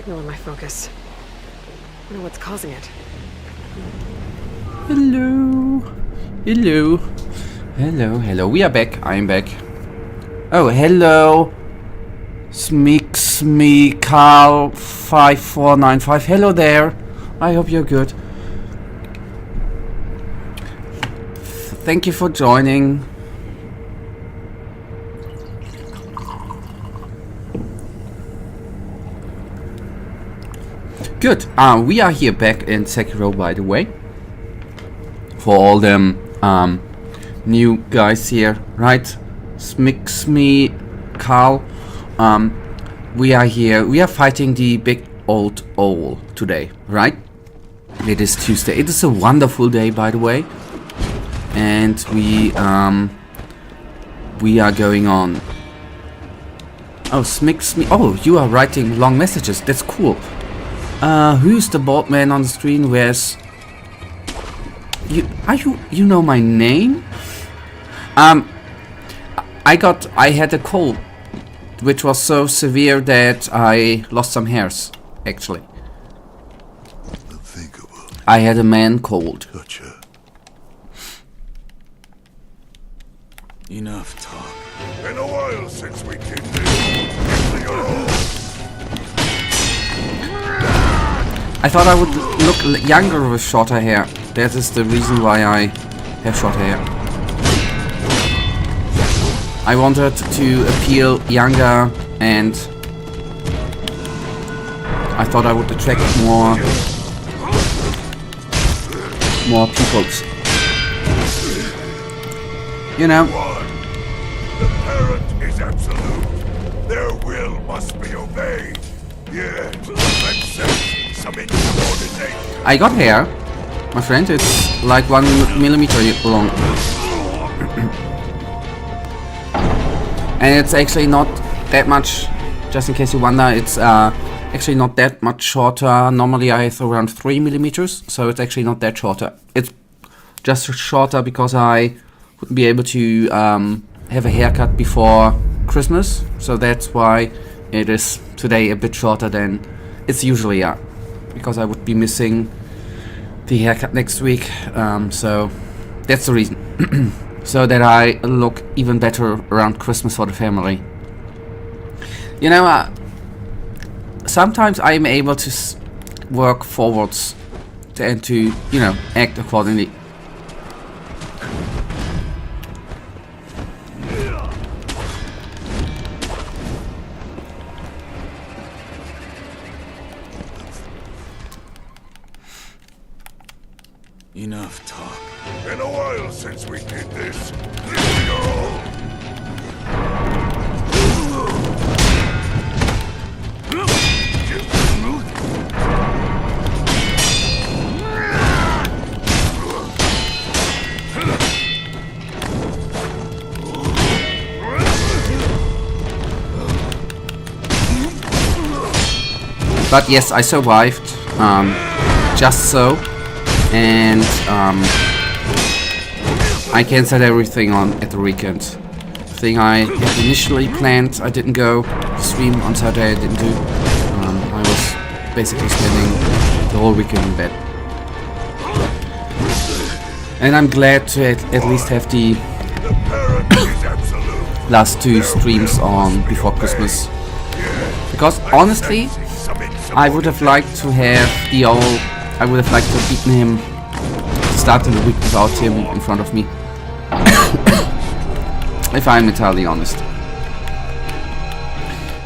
signal in my focus. Wonder what's causing it. Hello. Hello. Hello, hello. We are back. I'm back. Oh, hello. Carl5495. Hello there. I hope you're good. Thank you for joining. Good. We are here back in Sekiro, by the way. For all them new guys here, right? Carl. We are here. We are fighting the big old owl today, right? It is Tuesday. It is a wonderful day, by the way. And we are going on. Oh, oh, you are writing long messages. That's cool. Who's the bald man on the screen? Where's you? You know my name? I had a cold, which was so severe that I lost some hairs. Actually, Unthinkable. I had a man cold. Gotcha. Enough talk. Been a while since we came there. I thought I would look younger with shorter hair. That is the reason why I have short hair. I wanted to appeal younger, and I thought I would attract more peoples. You know. The parent is absolute. Their will must be obeyed. Yet, let's sense some insubordination. I got hair, my friend. It's like 1 millimeter long. And it's actually not that much, just in case you wonder, it's actually not that much shorter. Normally I have around 3 millimeters, so it's actually not that shorter. It's just shorter because I wouldn't be able to have a haircut before Christmas, so that's why it is today a bit shorter than it's usually are, because I would be missing the haircut next week, so that's the reason. So that I look even better around Christmas for the family. You know, sometimes I am able to work forwards and to, you know, act accordingly. Enough talk. Been a while since we did this. But yes, I survived, just so, and I cancelled everything on at the weekend. The thing I had initially planned, I didn't go. The stream on Saturday I didn't do. I was basically spending the whole weekend in bed. And I'm glad to at least have the last 2 streams on before Christmas. Because honestly, I would have liked to have the owl. I would have liked to have beaten him, starting the week without him in front of me. If I'm entirely honest.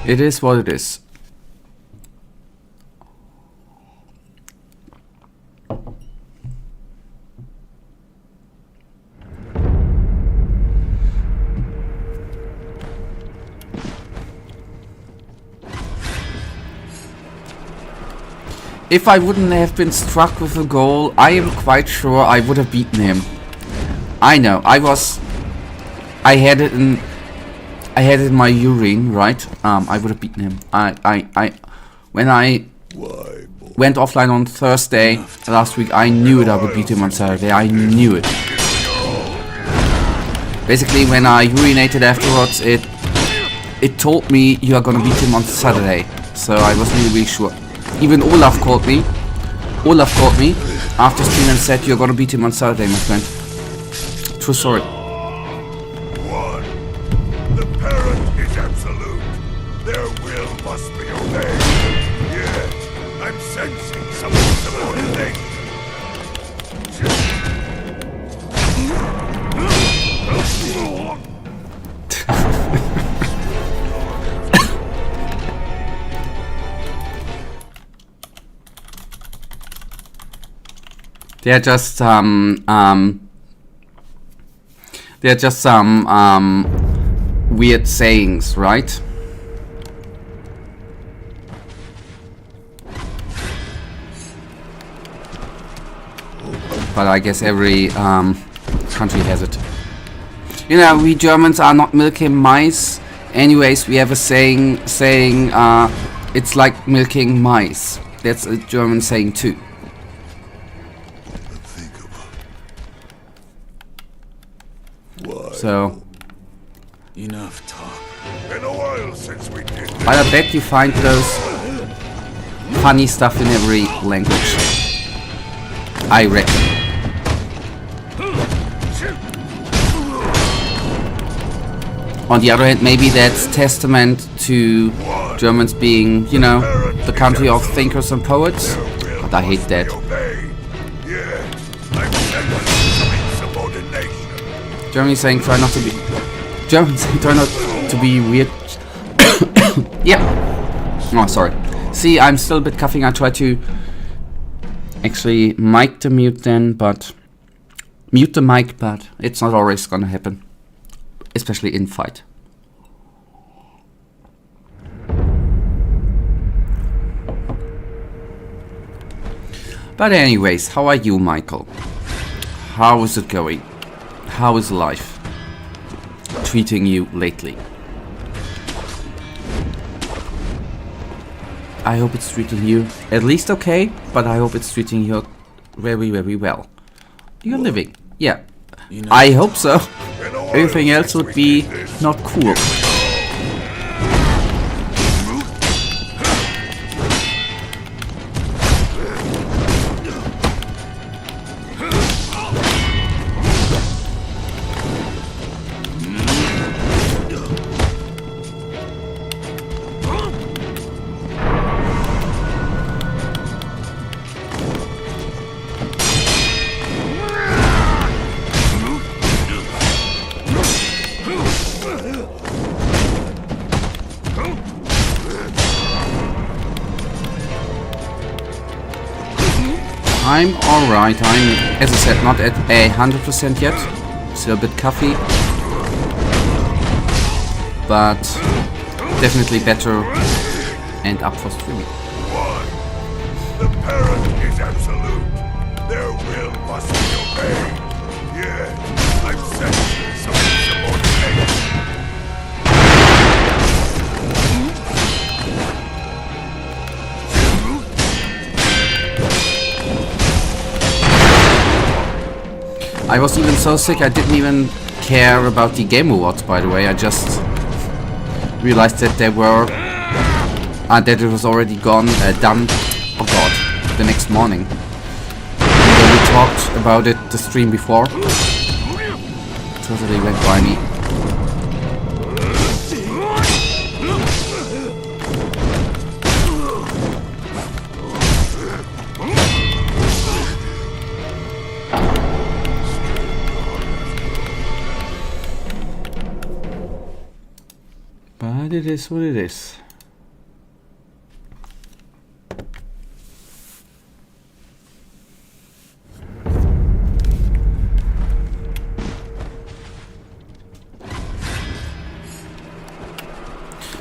It is what it is. If I wouldn't have been struck with a goal, I am quite sure I would have beaten him. I know, I had it in my urine, right? I would have beaten him. When I went offline on Thursday last week, I knew it I would beat him on Saturday. I knew it. Basically, when I urinated afterwards, it told me you are gonna beat him on Saturday. So I was really sure. Even Olaf called me. Olaf called me after stream and said, you're gonna beat him on Saturday, my friend. True story. One. The parent is absolute. Their will must be obeyed. Yet, I'm sensing some insubordination. They're just some weird sayings, right? But I guess every country has it. You know, we Germans are not milking mice. Anyways, we have a saying it's like milking mice. That's a German saying too. So, enough talk. Been a while since we did this. but I bet you find those funny stuff in every language. I reckon. On the other hand, maybe that's testament to Germans being, you know, the country of thinkers and poets. But I hate that. Germany saying try not to be. Germans saying try not to be weird. Yeah. Oh, sorry. See, I'm still a bit coughing. I try to actually mic the mute then, but mute the mic, but it's not always gonna happen, especially in fight. But anyways, how are you, Michael? How is it going? How is life treating you lately? I hope it's treating you at least okay, but I hope it's treating you very, very well. You're living. Yeah. I hope so. Everything else would be not cool. I'm alright. I'm, as I said, not at 100% yet. Still a bit coffee. But definitely better and up for streaming. The parent is absolute. Their will must be obeyed. Yeah, I'm sensing some insubordination. I was even so sick I didn't even care about the Game Awards, by the way. I just realized that they were that it was already done. Oh god, the next morning. When we talked about it the stream before. Totally went by me. But it is what it is.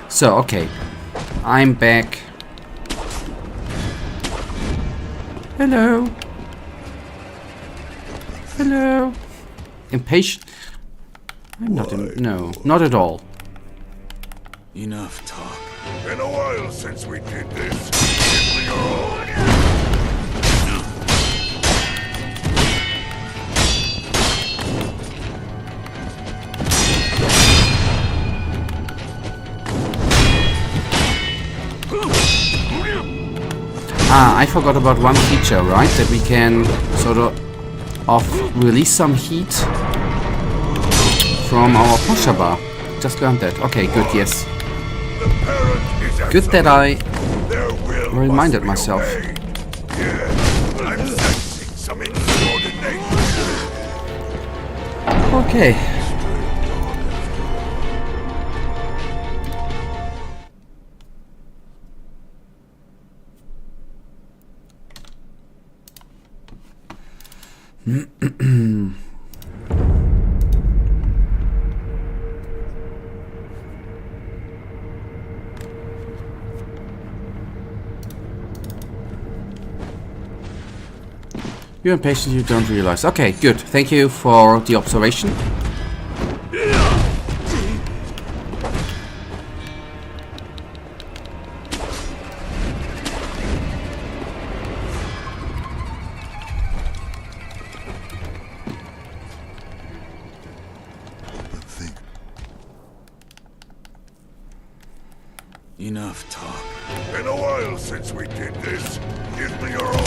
So, okay. I'm back. Hello. Hello. Impatient? I'm not no, not at all. Enough talk. Been a while since we did this. Give me your all. I forgot about one feature, right? That we can sort of release some heat from our posture bar. Just learned that. Okay, good, yes. The parent is Good that I Their will reminded must be myself. obeyed. Yeah, I'm sensing some insubordination. Okay. You're impatient, you don't realize. Okay, good. Thank you for the observation. Enough talk. Been a while since we did this. Give me your all.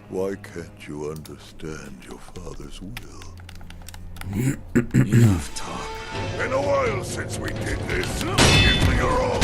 Why can't you understand your father's will? Enough talk. Been a while since we did this. Give me your all.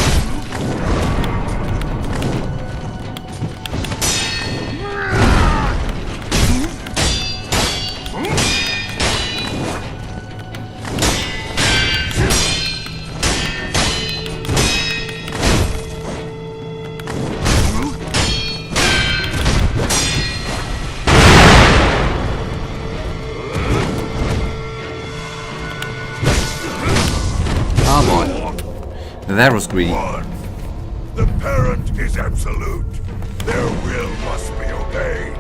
That was greedy. The parent is absolute. Their will must be obeyed.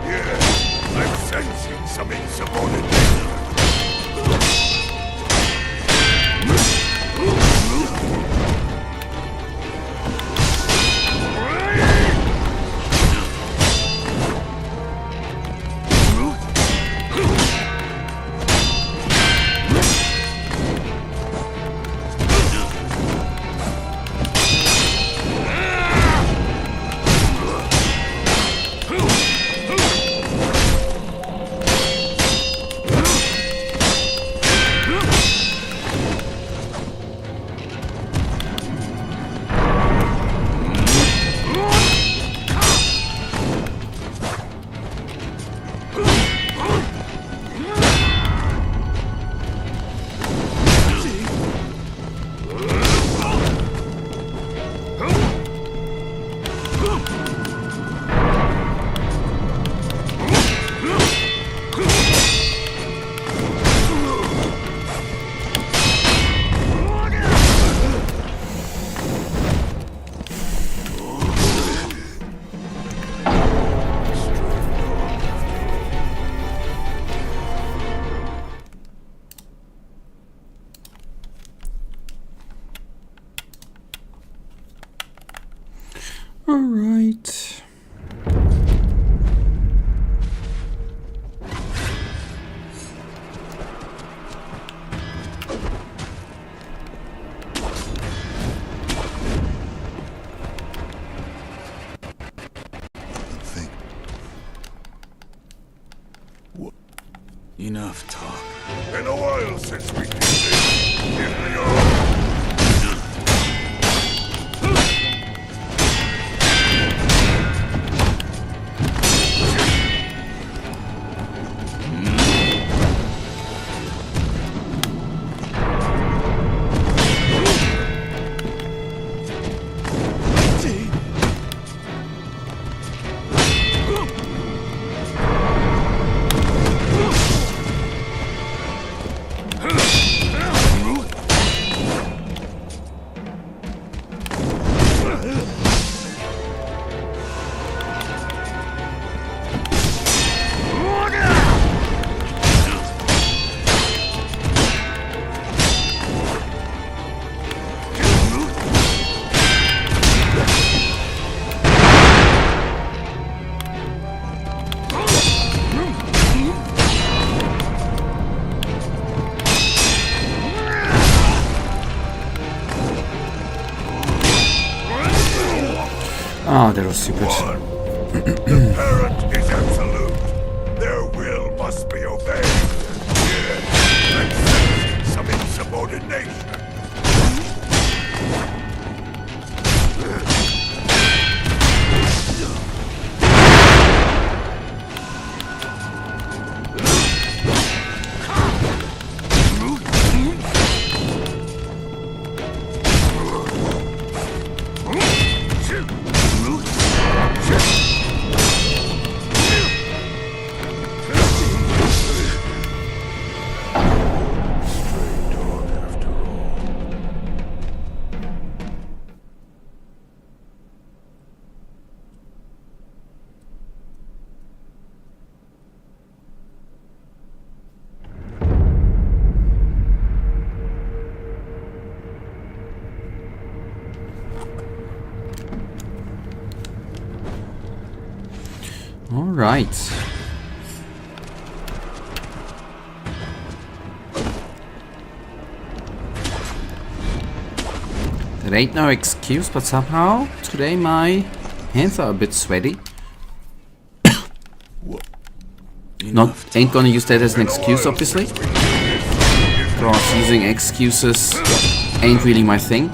Yes, I'm sensing some insubordination. Alright. Think. Enough talk. Been a while since we did this. Here we are. Oh, that was stupid. The parent is absolute. Their will must be obeyed. Yes, and some insubordination. All right. There ain't no excuse, but somehow today my hands are a bit sweaty. Ain't gonna use that as an excuse, obviously, because using excuses ain't really my thing.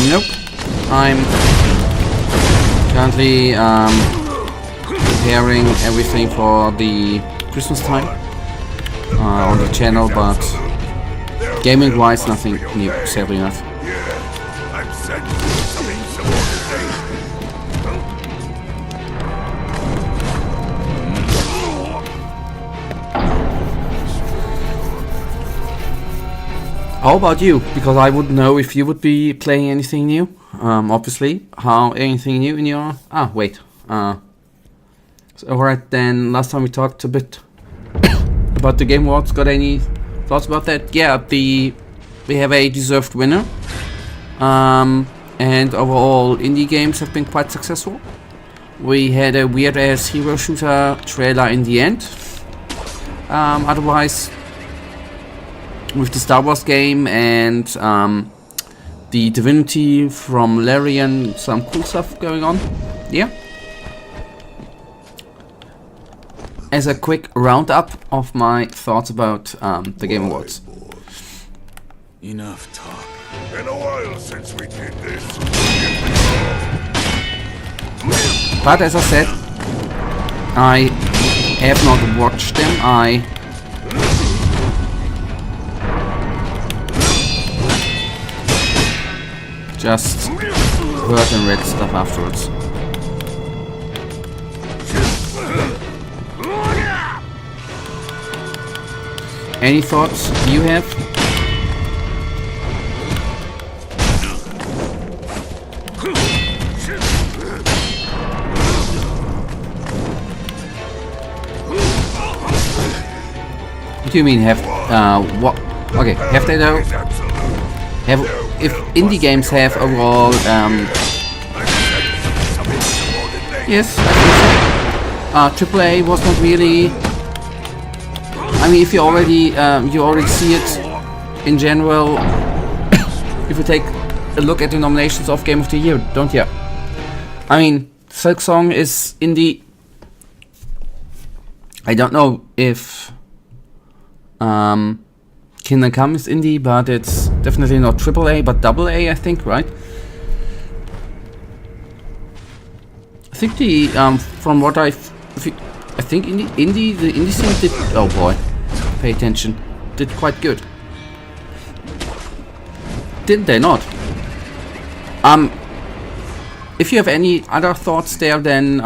Nope. I'm currently preparing everything for the Christmas time on the channel, but gaming-wise, nothing new, sadly enough. Yeah, I'm sensing some insubordination. How about you? Because I would know if you would be playing anything new. Obviously, how anything new in your... Ah, wait. So, alright then, last time we talked a bit about the Game Awards. Got any thoughts about that? Yeah, we have a deserved winner. And overall, indie games have been quite successful. We had a weird-ass hero shooter trailer in the end. Otherwise, with the Star Wars game and the Divinity from Larian, some cool stuff going on. Yeah. As a quick roundup of my thoughts about the Game Awards. Enough talk. Been a while since we did this. But as I said, I have not watched them. I just heard and read stuff afterwards. Any thoughts you have? What do you mean have, what? Okay, have they though? Have, if indie games have overall, yes, I think so. AAA was not really, I mean, if you already see it in general, if you take a look at the nominations of Game of the Year, don't you? I mean, Silksong is indie. I don't know if Kingdom Come is indie, but it's definitely not AAA, but AA, I think, right? I think the from what I think the indie scene did. Oh boy, pay attention. Did quite good. Didn't they not? If you have any other thoughts there, then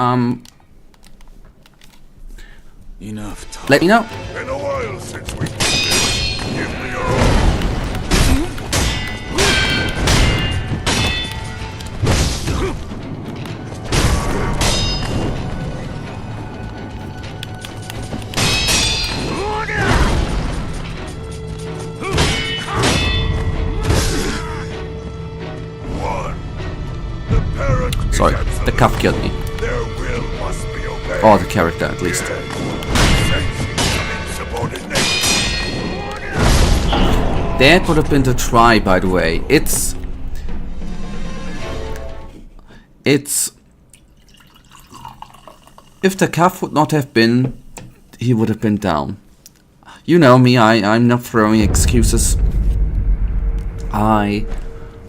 enough talk. let me know. Been a while since we did this. Give me your all. One. The parent is Sorry, the absolute. cuff killed me. Their will must be obeyed. Or the character, at least. That would have been the try, by the way. It's if the cuff would not have been, he would have been down. You know me, I'm not throwing excuses. I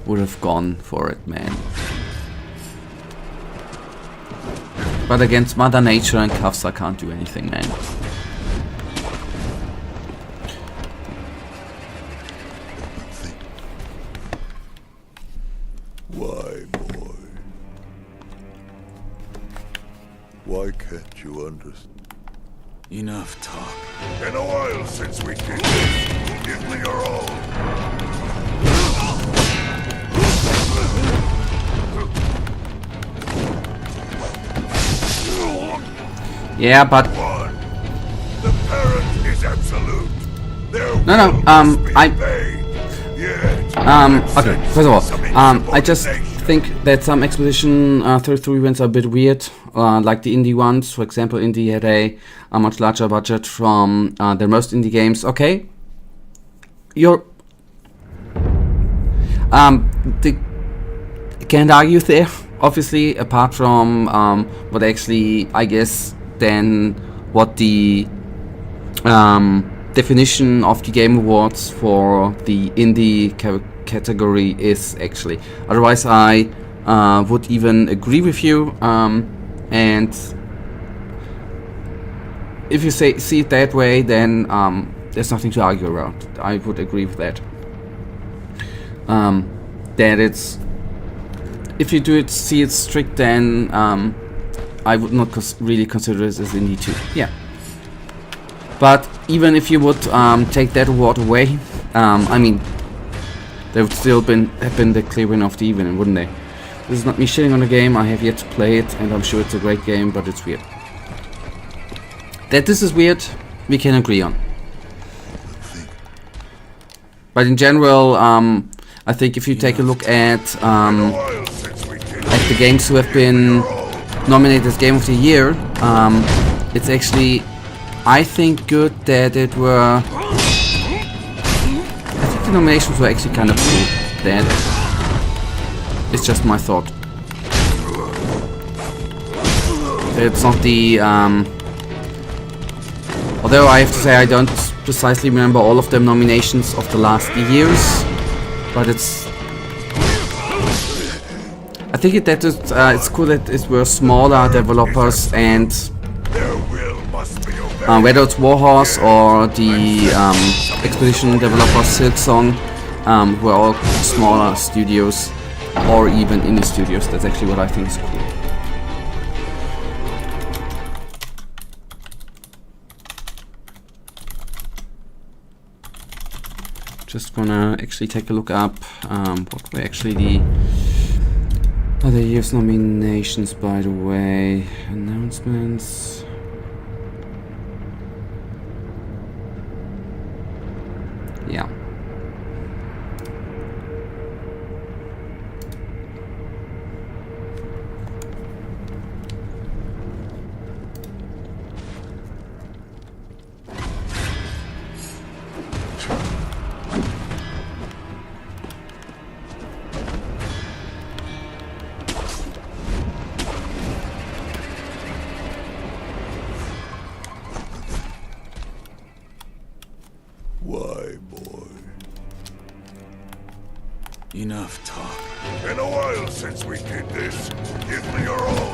would have gone for it, man. But against Mother Nature and cuffs, I can't do anything, man. Why, boy? Why can't you understand? Enough talk. Been a while since we did this. Give me your all. Yeah, but One. The parent is absolute. Their No, will must be I- obeyed. Yet, okay, first of all, I just think that some exposition 33 events are a bit weird, like the indie ones. For example, indie had a much larger budget from their most indie games. Okay, you're can't argue there. Obviously, apart from what actually, I guess, then what the definition of the Game Awards for the indie category is actually. Otherwise, I would even agree with you. And if you see it that way, then there's nothing to argue around. I would agree with that. That it's, if you see it strict, then I would not really consider it as indie too. Yeah. But even if you would take that award away, I mean, they would still have been the clear winner of the evening, wouldn't they? This is not me shitting on the game. I have yet to play it, and I'm sure it's a great game, but it's weird. That this is weird, we can agree on. But in general, I think if you take a look at the games who have been nominated as Game of the Year, it's actually, I think, good that it were. I think the nominations were actually kind of cool. That it's just my thought. It's not the. Although I have to say I don't precisely remember all of the nominations of the last years, but it's. I think it's cool that it were smaller developers and. Whether it's Warhorse or the Expedition developer Silksong, who are all smaller studios or even indie studios. That's actually what I think is cool. Just gonna actually take a look up what were actually the other year's nominations, by the way. Announcements. Yeah. Why, boy? Enough talk. Been a while since we did this. Give me your all.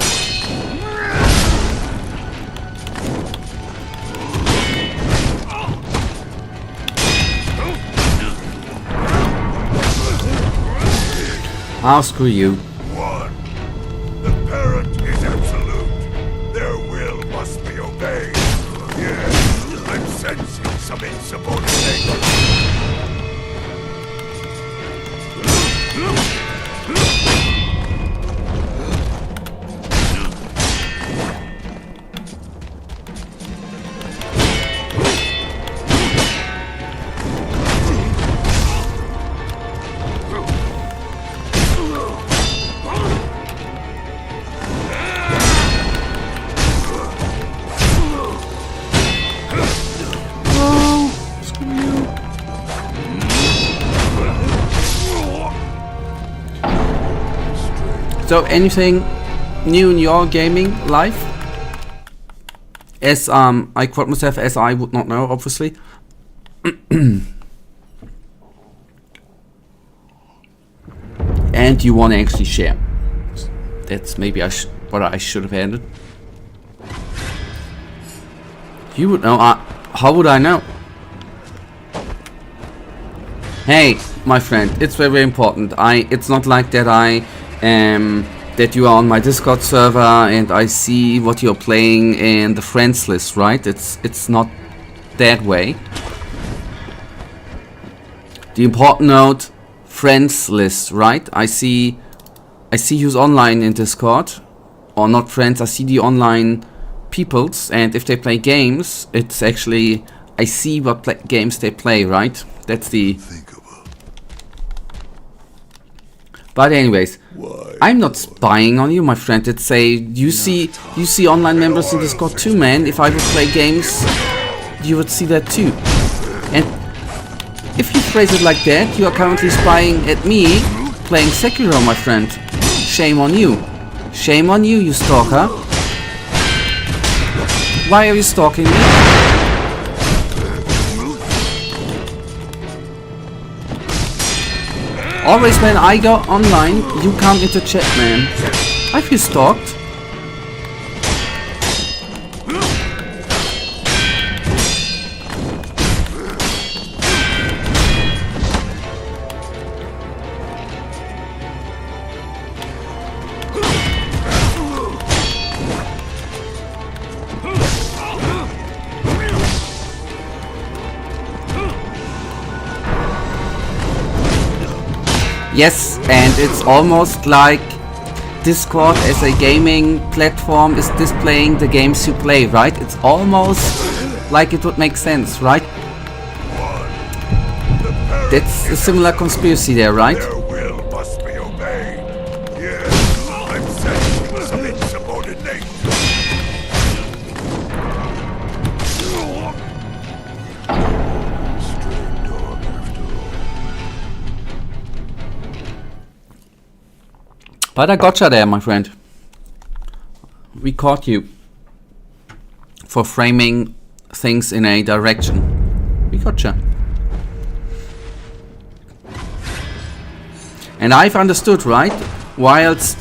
I'll screw you. One. The parent is absolute. Their will must be obeyed. Yes, I'm sensing some insubordination. So, anything new in your gaming life? As I quote myself, as I would not know, obviously. And you want to actually share. That's maybe what I should have added. You would know. How would I know? Hey, my friend, it's very important. It's not like that that you are on my Discord server and I see what you're playing in the friends list, right? It's not that way. The important note, friends list, right? I see who's online in Discord, or not friends. I see the online peoples, and if they play games, it's actually I see what games they play, right? That's the. Thinkable. But anyways, Why? I'm not spying on you, my friend. It's say you see online members in Discord too, man. If I would play games, you would see that too. And if you phrase it like that, you are currently spying at me playing Sekiro, my friend. Shame on you. Shame on you, you stalker. Why are you stalking me? Always when I go online, you come into chat, man. I feel stalked. Yes, and it's almost like Discord as a gaming platform is displaying the games you play, right? It's almost like it would make sense, right? That's a similar conspiracy there, right? Their will must be obeyed. Yes, I'm sensing some insubordination. Stray dog after all. But I gotcha there, my friend. We caught you for framing things in a direction. We gotcha. And I've understood, right? Whilst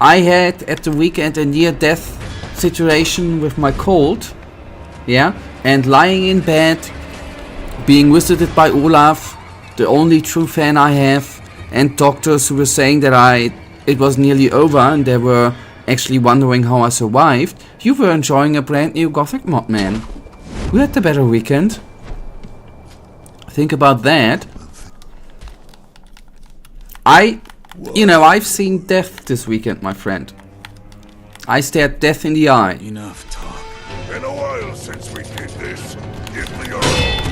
I had at the weekend a near-death situation with my cold, yeah, and lying in bed, being visited by Olaf, the only true fan I have, and doctors who were saying that it was nearly over and they were actually wondering how I survived, you were enjoying a brand new Gothic mod, man. Who had the better weekend? Think about that. I've seen death this weekend, my friend. I stared death in the eye. Enough talk. Been a while since we did this. Give me your all.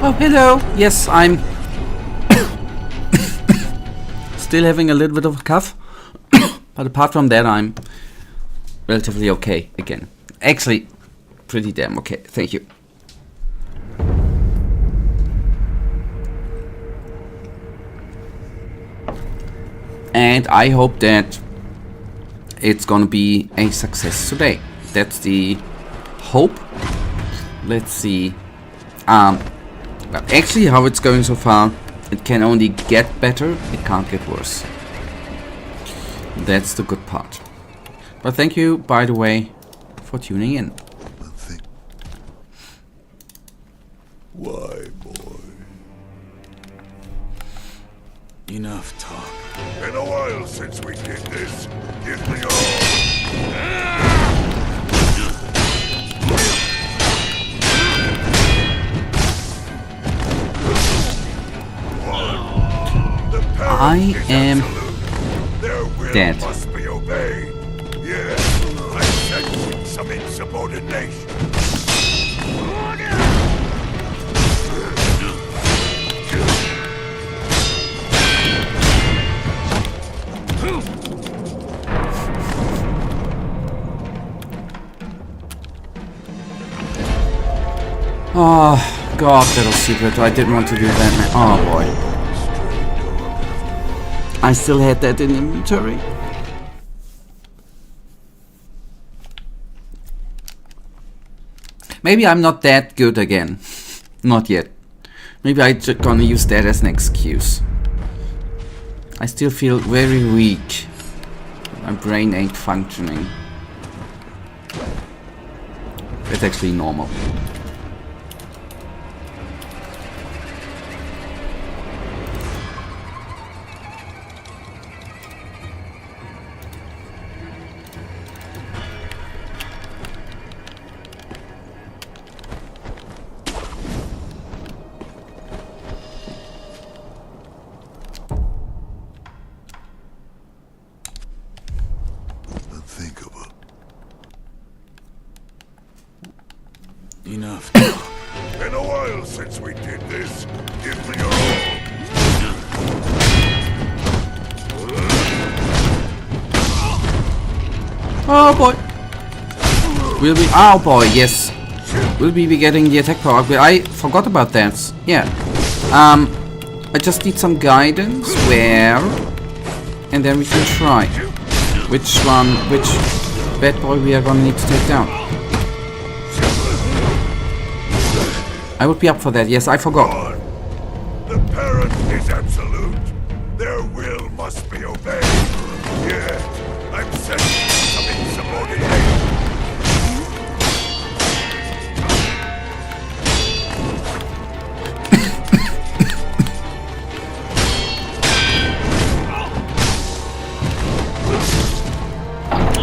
Oh, hello. Yes, I'm still having a little bit of a cough. But apart from that, I'm relatively okay again. Actually, pretty damn okay. Thank you. And I hope that it's gonna be a success today. That's the hope. Let's see. But actually, how it's going so far, it can only get better, it can't get worse. That's the good part. But thank you, by the way, for tuning in. Nothing. Why, boy? Enough talk. Been a while since we did this. Give me your all. I am dead. Must be obeyed. Yeah, I sense some insubordination. Oh god, that was secret. I didn't want to do that, man. Oh boy. I still had that in inventory. Maybe I'm not that good again. Not yet. Maybe I'm just gonna use that as an excuse. I still feel very weak. My brain ain't functioning. That's actually normal. Unthinkable. Enough. Been a while since we did this. Give me your all. Oh boy. Will we? Oh boy, yes. Will we be getting the attack power? But I forgot about that. Yeah. I just need some guidance. Where? And then we can try. Which one? Which bad boy we are gonna need to take down? I would be up for that. Yes, I forgot. The parent is absolute. Their will must be obeyed. Yeah, I'm sensing some insubordination.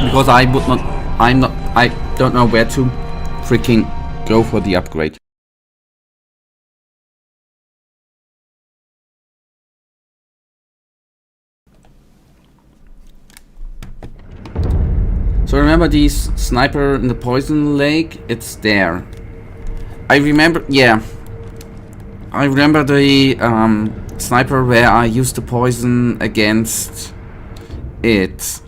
Because I would not. I don't know where to freaking go for the upgrade. So remember these sniper in the poison lake? It's there. I remember, yeah. I remember the sniper where I used the poison against it.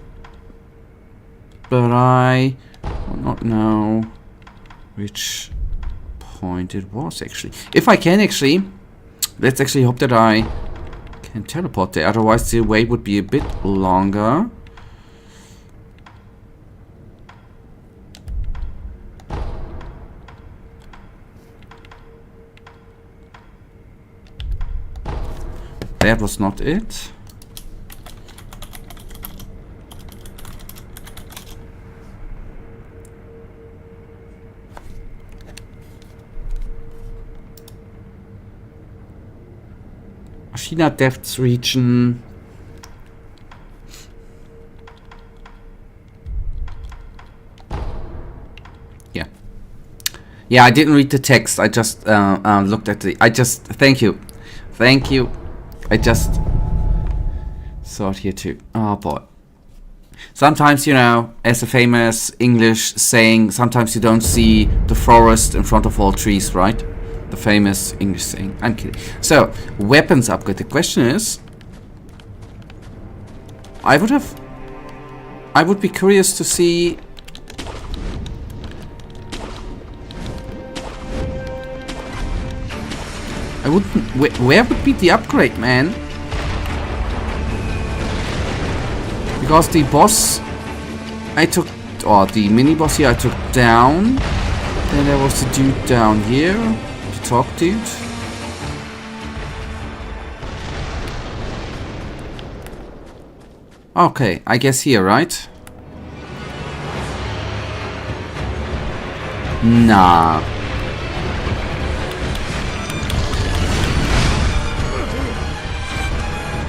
But I do not know which point it was actually. If I can actually, let's actually hope that I can teleport there. Otherwise the wait would be a bit longer. That was not it. Ashina Depths region. Yeah. Yeah, I didn't read the text. I just looked at the... Thank you. Thank you. I just saw it here too. Oh boy. Sometimes, you know, as a famous English saying, sometimes you don't see the forest in front of all trees, right? The famous English saying. I'm kidding. So, weapons upgrade. The question is... I would be curious to see... I wouldn't... Where would be the upgrade, man? Because the boss I took... Or the mini-boss here I took down. Then there was the dude down here. The top dude. Okay, I guess here, right? Nah.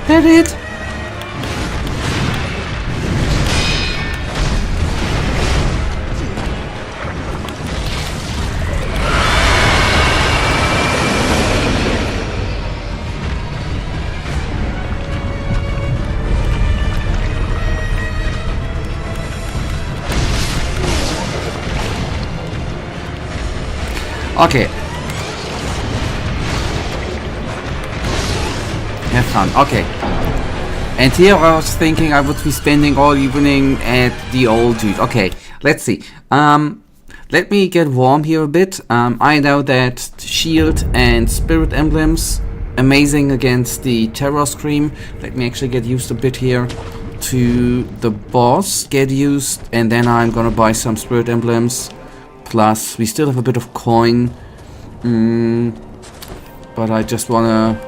That it? Okay. Have fun. Okay. And here I was thinking I would be spending all evening at the old dude. Okay, let's see. Let me get warm here a bit. I know that shield and spirit emblems, amazing against the terror scream. Let me actually get used a bit here to the boss. Get used, and then I'm gonna buy some spirit emblems. Plus, we still have a bit of coin. But I just wanna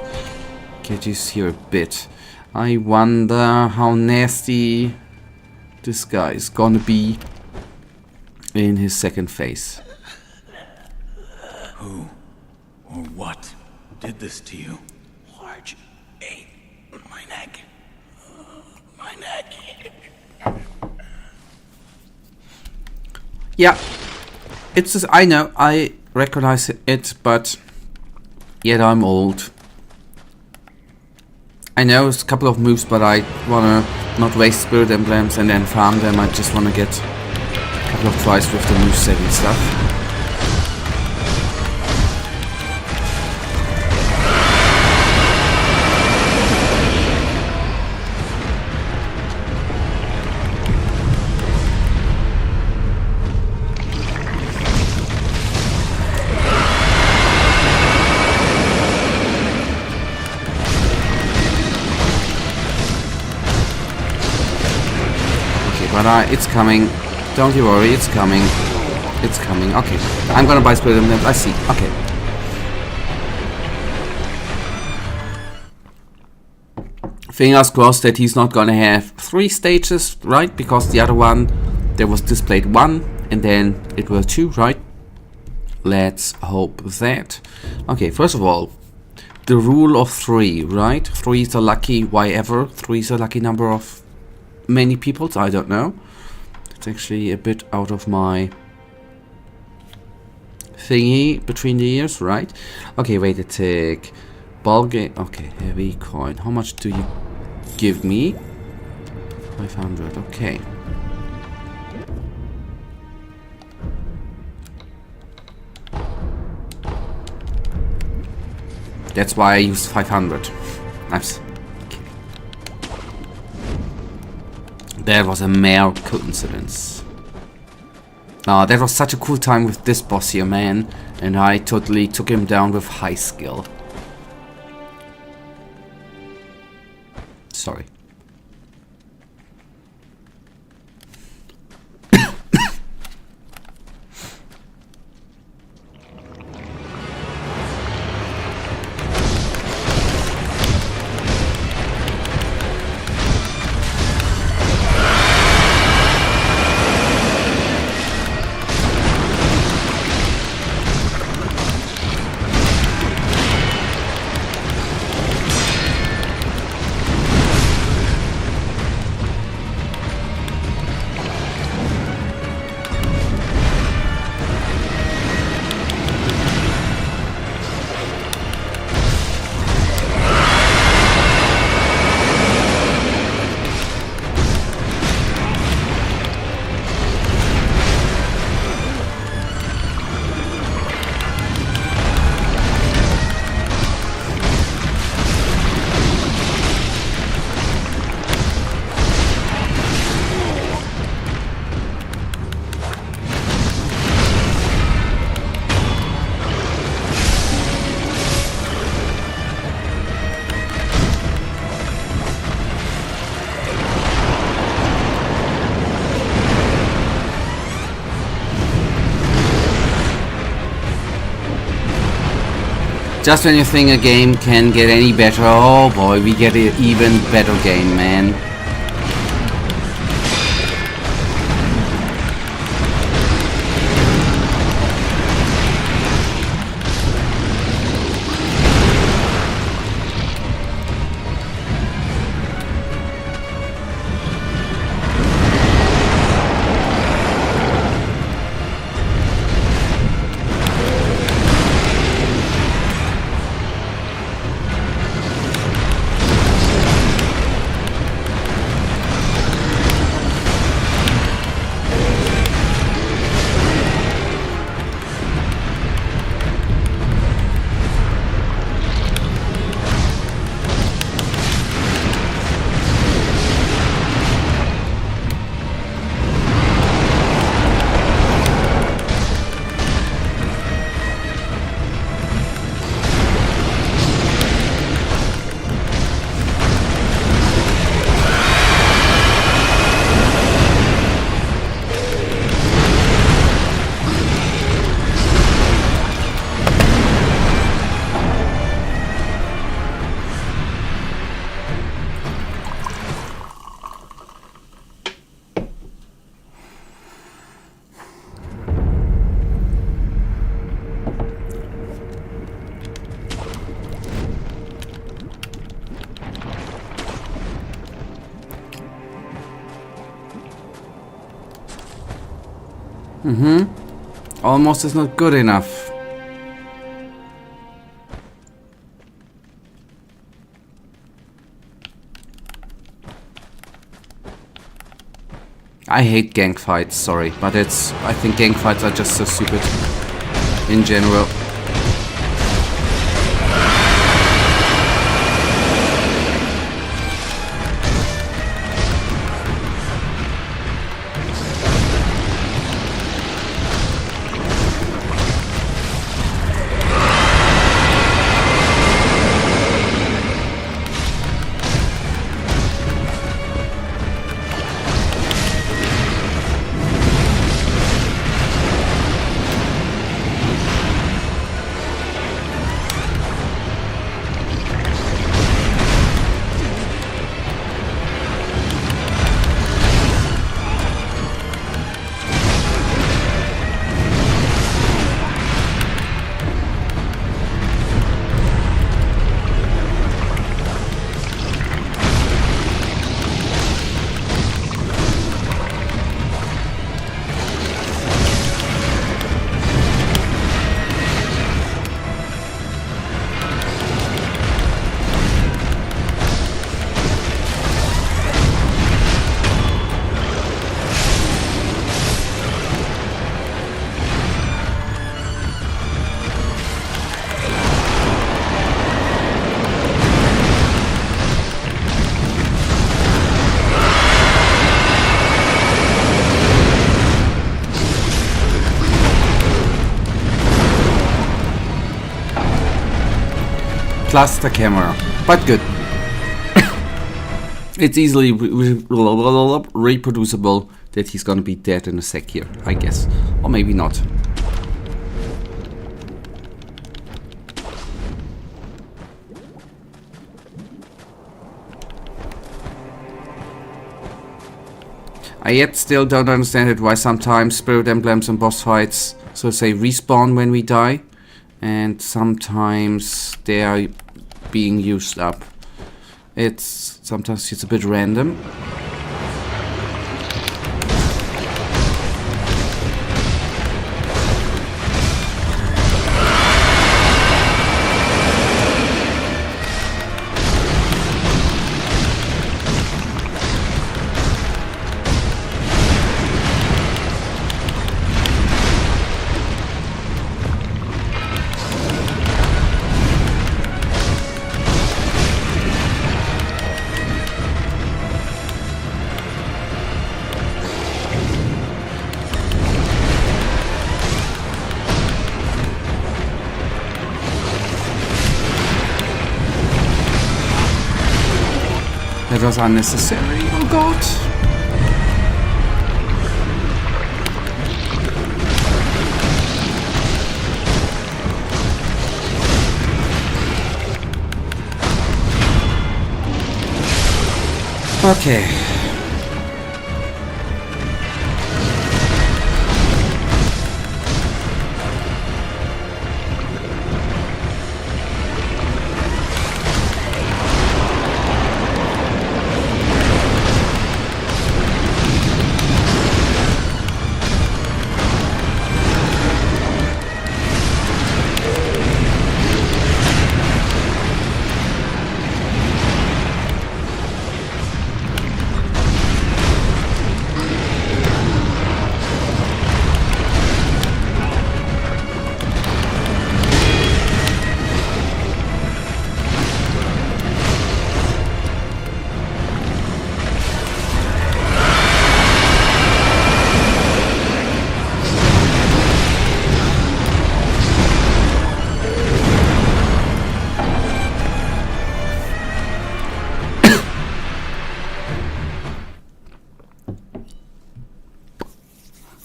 get used here a bit. I wonder how nasty this guy is gonna be in his second phase. Who or what did this to you? Large ate my neck. My neck. Yeah, it's just, I know, I recognize it, but yet I'm old. I know it's a couple of moves, but I wanna not waste spirit emblems and then farm them. I just wanna get a couple of tries with the moveset and stuff. But it's coming. Don't you worry, it's coming. It's coming. Okay. I'm gonna buy spirit emblems. I see. Okay. Fingers crossed that he's not gonna have 3 stages, right? Because the other one, there was displayed 1, and then it were 2, right? Let's hope that. Okay, first of all, the rule of 3, right? 3 is a lucky, why ever? 3 is a lucky number of many people's, I don't know. It's actually a bit out of my thingy between the ears, right? Okay, wait a tick. Ball game. Okay, heavy coin. How much do you give me? 500. Okay. That's why I used 500. Nice. That was a mere coincidence. That was such a cool time with this boss here, man. And I totally took him down with high skill. Sorry. Just when you think a game can get any better, oh boy, we get an even better game, man. Almost is not good enough. I hate gang fights, sorry, but I think gang fights are just so stupid in general. plus the camera, but good. It's easily reproducible that he's gonna be dead in a sec here, I guess. Or maybe not. I yet still don't understand it why sometimes spirit emblems and boss fights, so to say, respawn when we die, and sometimes they are being used up. Sometimes it's a bit random. That was unnecessary, oh god. Okay.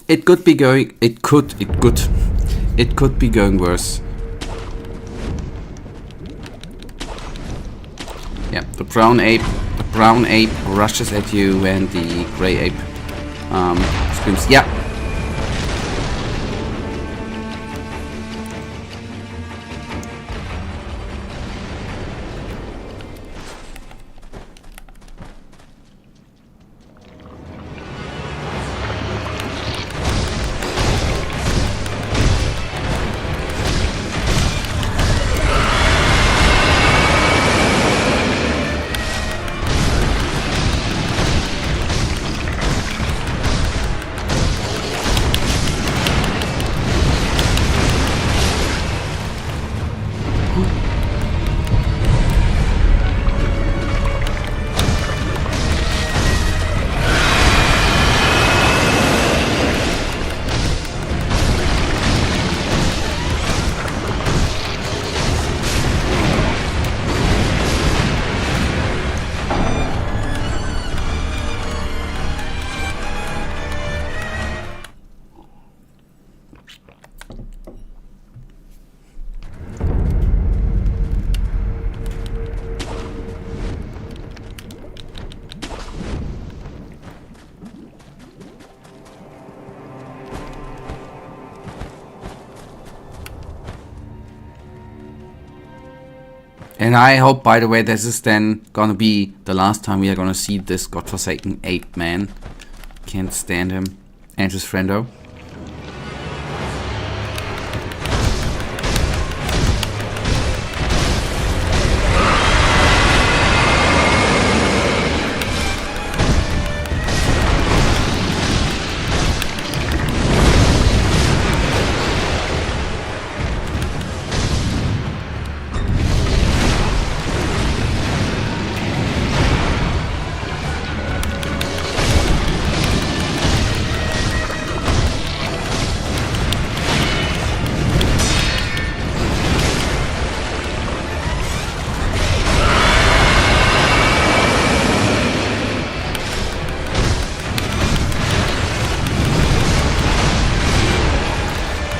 It could be going. It could be going worse. Yeah, the brown ape rushes at you, and the gray ape screams. Yeah. And I hope, by the way, this is then gonna be the last time we are gonna see this godforsaken ape man. Can't stand him. And his friendo.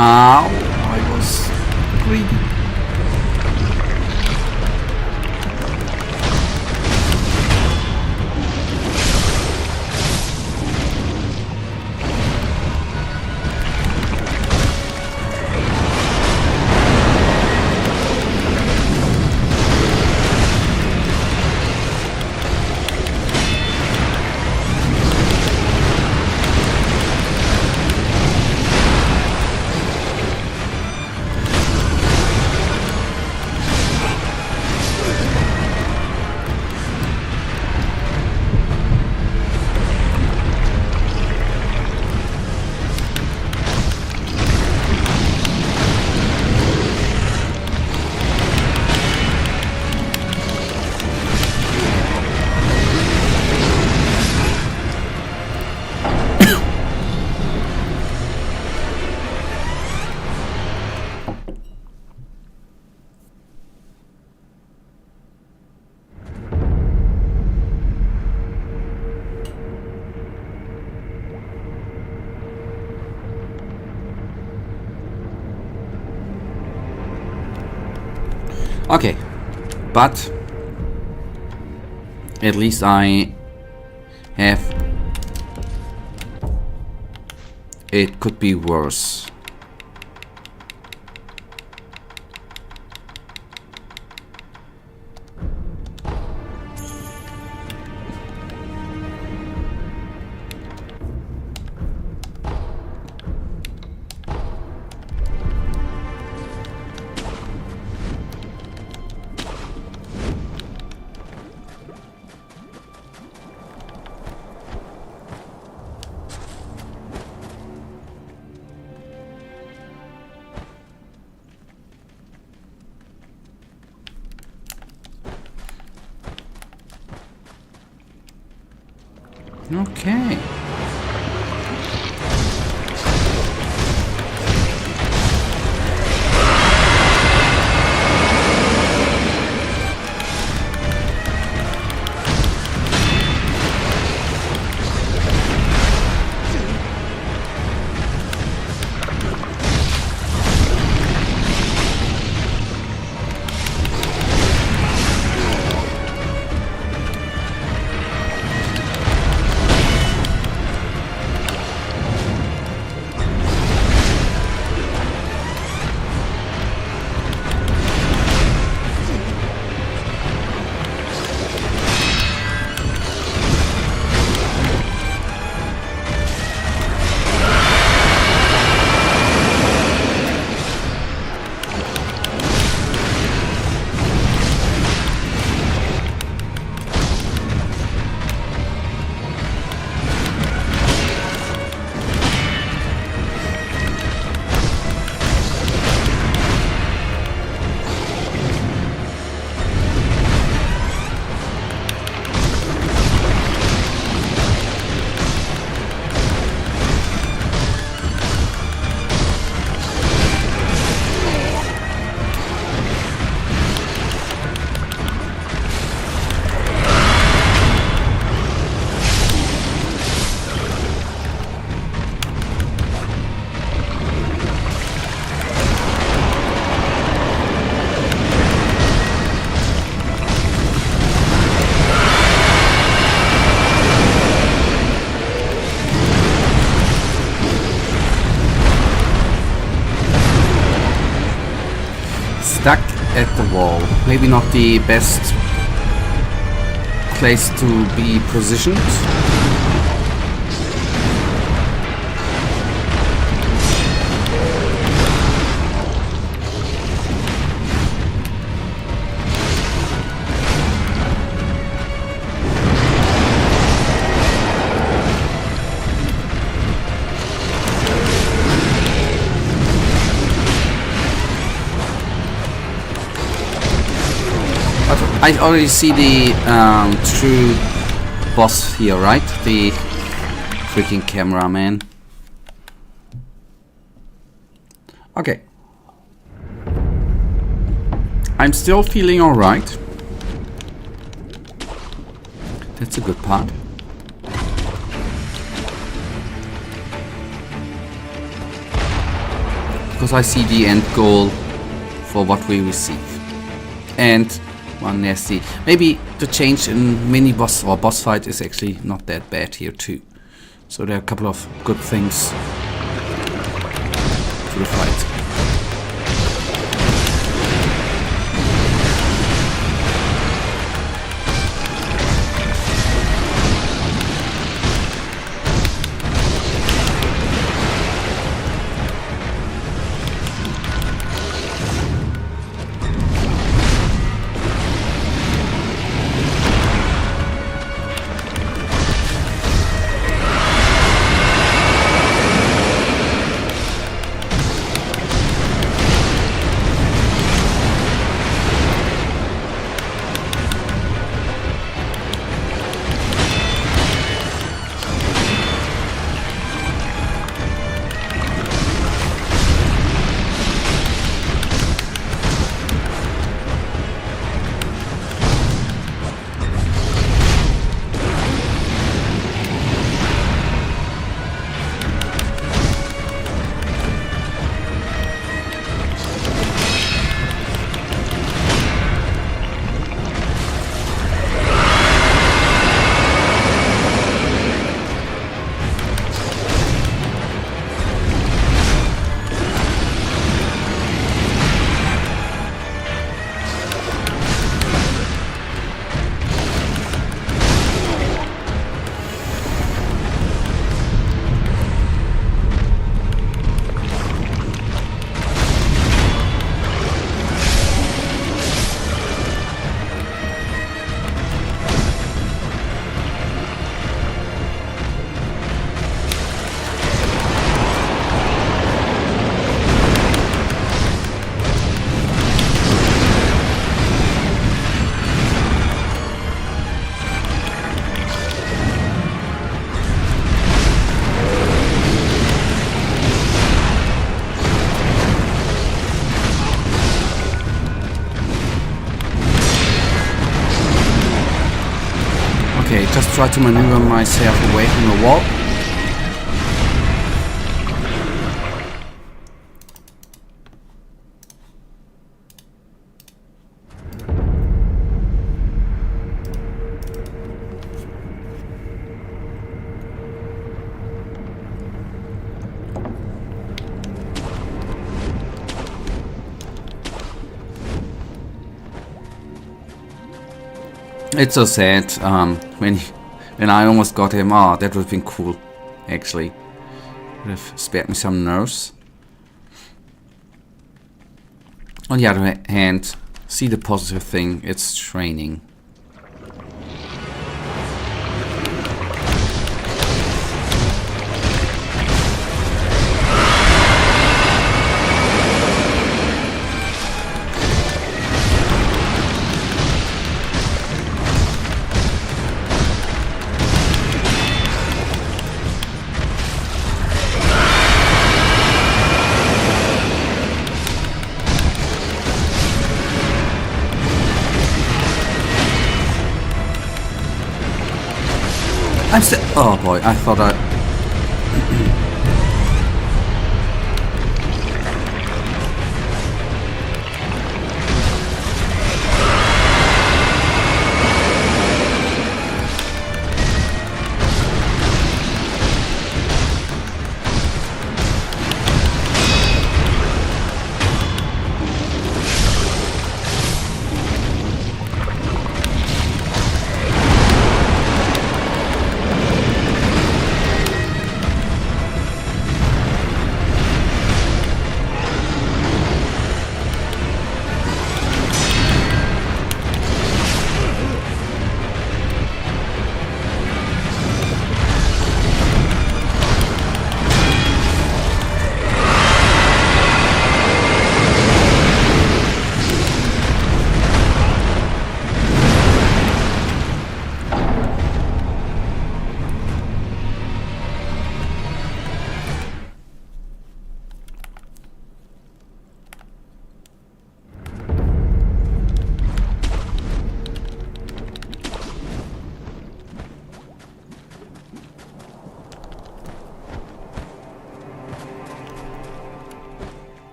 I was greedy. Okay, but at least I have. It could be worse. Okay. Stuck at the wall. Maybe not the best place to be positioned. I already see the true boss here, right? The freaking cameraman. Okay. I'm still feeling alright. That's a good part. because I see the end goal for what we receive. And one nasty. Maybe the change in mini boss or boss fight is actually not that bad here too. So there are a couple of good things to the fight. Okay, just try to maneuver myself away from the wall. It's so sad, when I almost got him. Oh, that would have been cool, actually. Would have spared me some nerves. On the other hand, see the positive thing, it's training. I'm still. Oh boy, I thought I.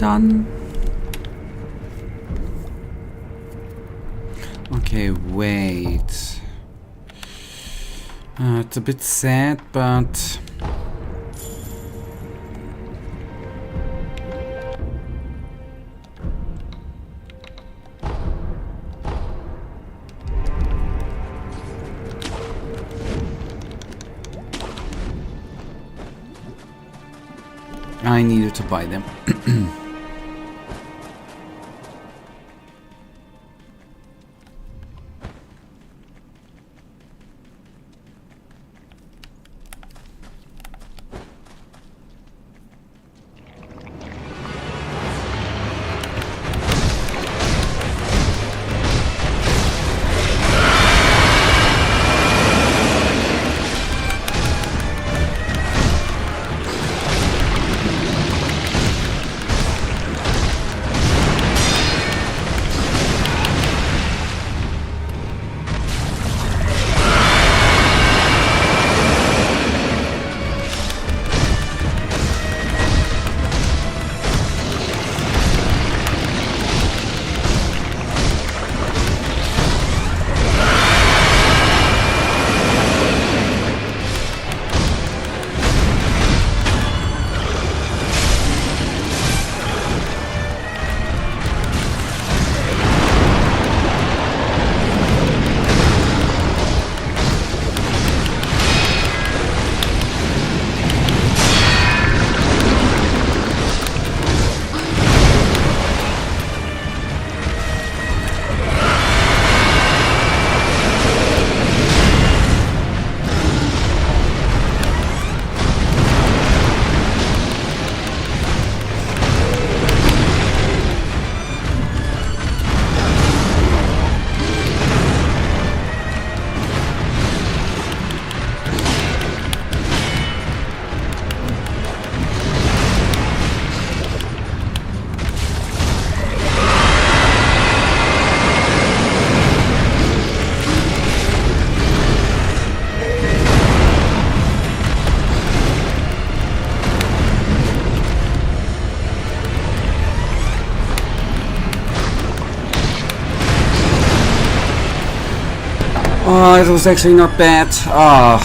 Done. Okay, wait. It's a bit sad, but... I needed to buy them. Oh, it was actually not bad. Oh.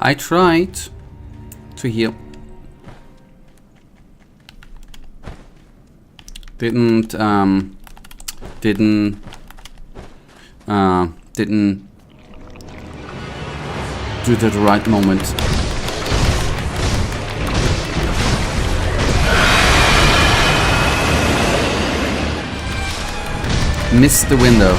I tried to heal. Didn't do it at the right moment. Missed the window.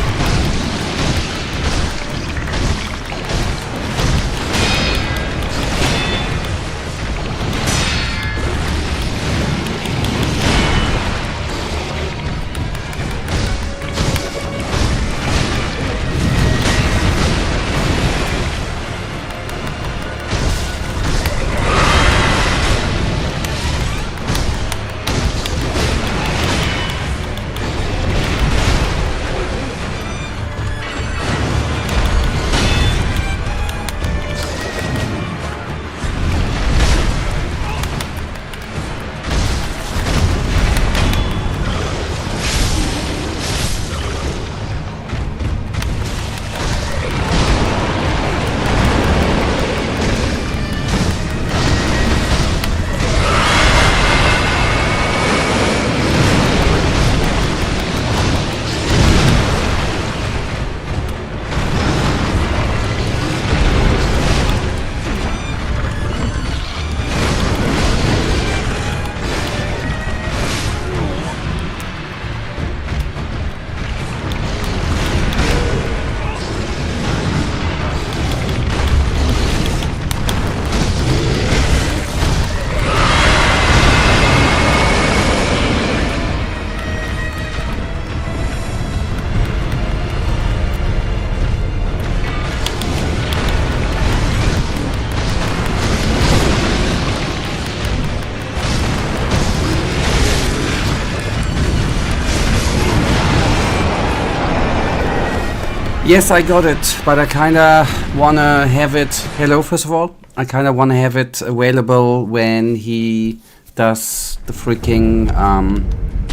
Yes, I got it, but I kinda wanna have it... Hello, first of all. I kinda wanna have it available when he does the freaking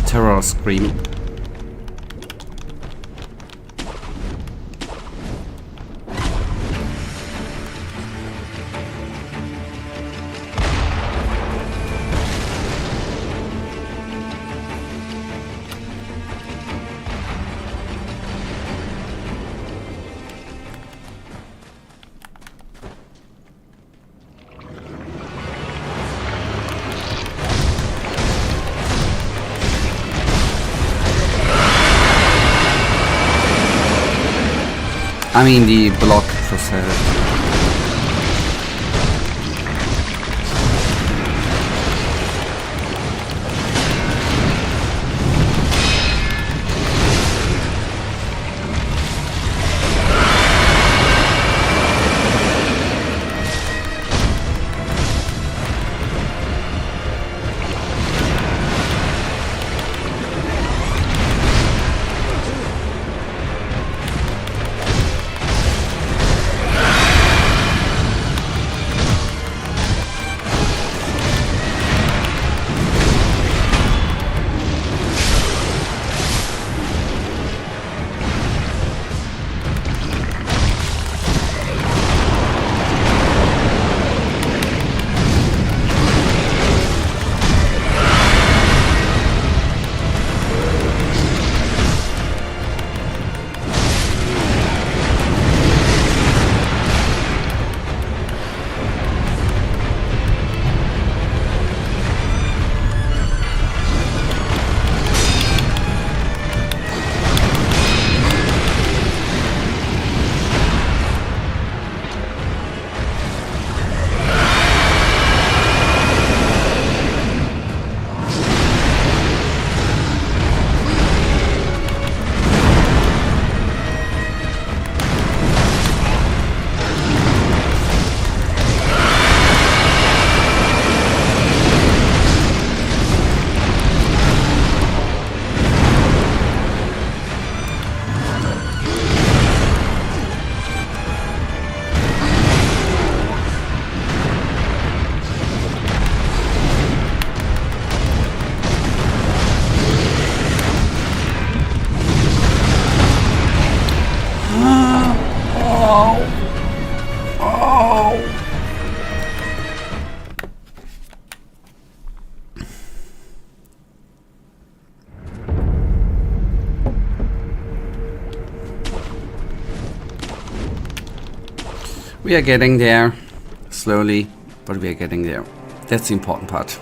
terror scream. I mean the block prosthetic. We are getting there, slowly, but we are getting there. That's the important part.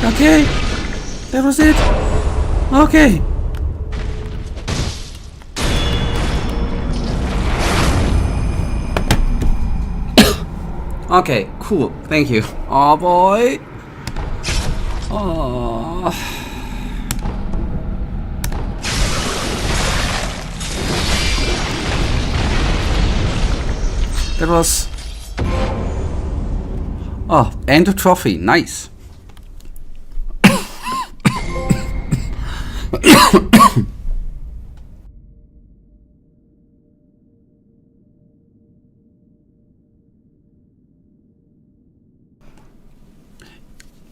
Okay, that was it. Okay. Okay, cool. Thank you. Oh boy. Oh. That was... Oh, and a trophy. Nice.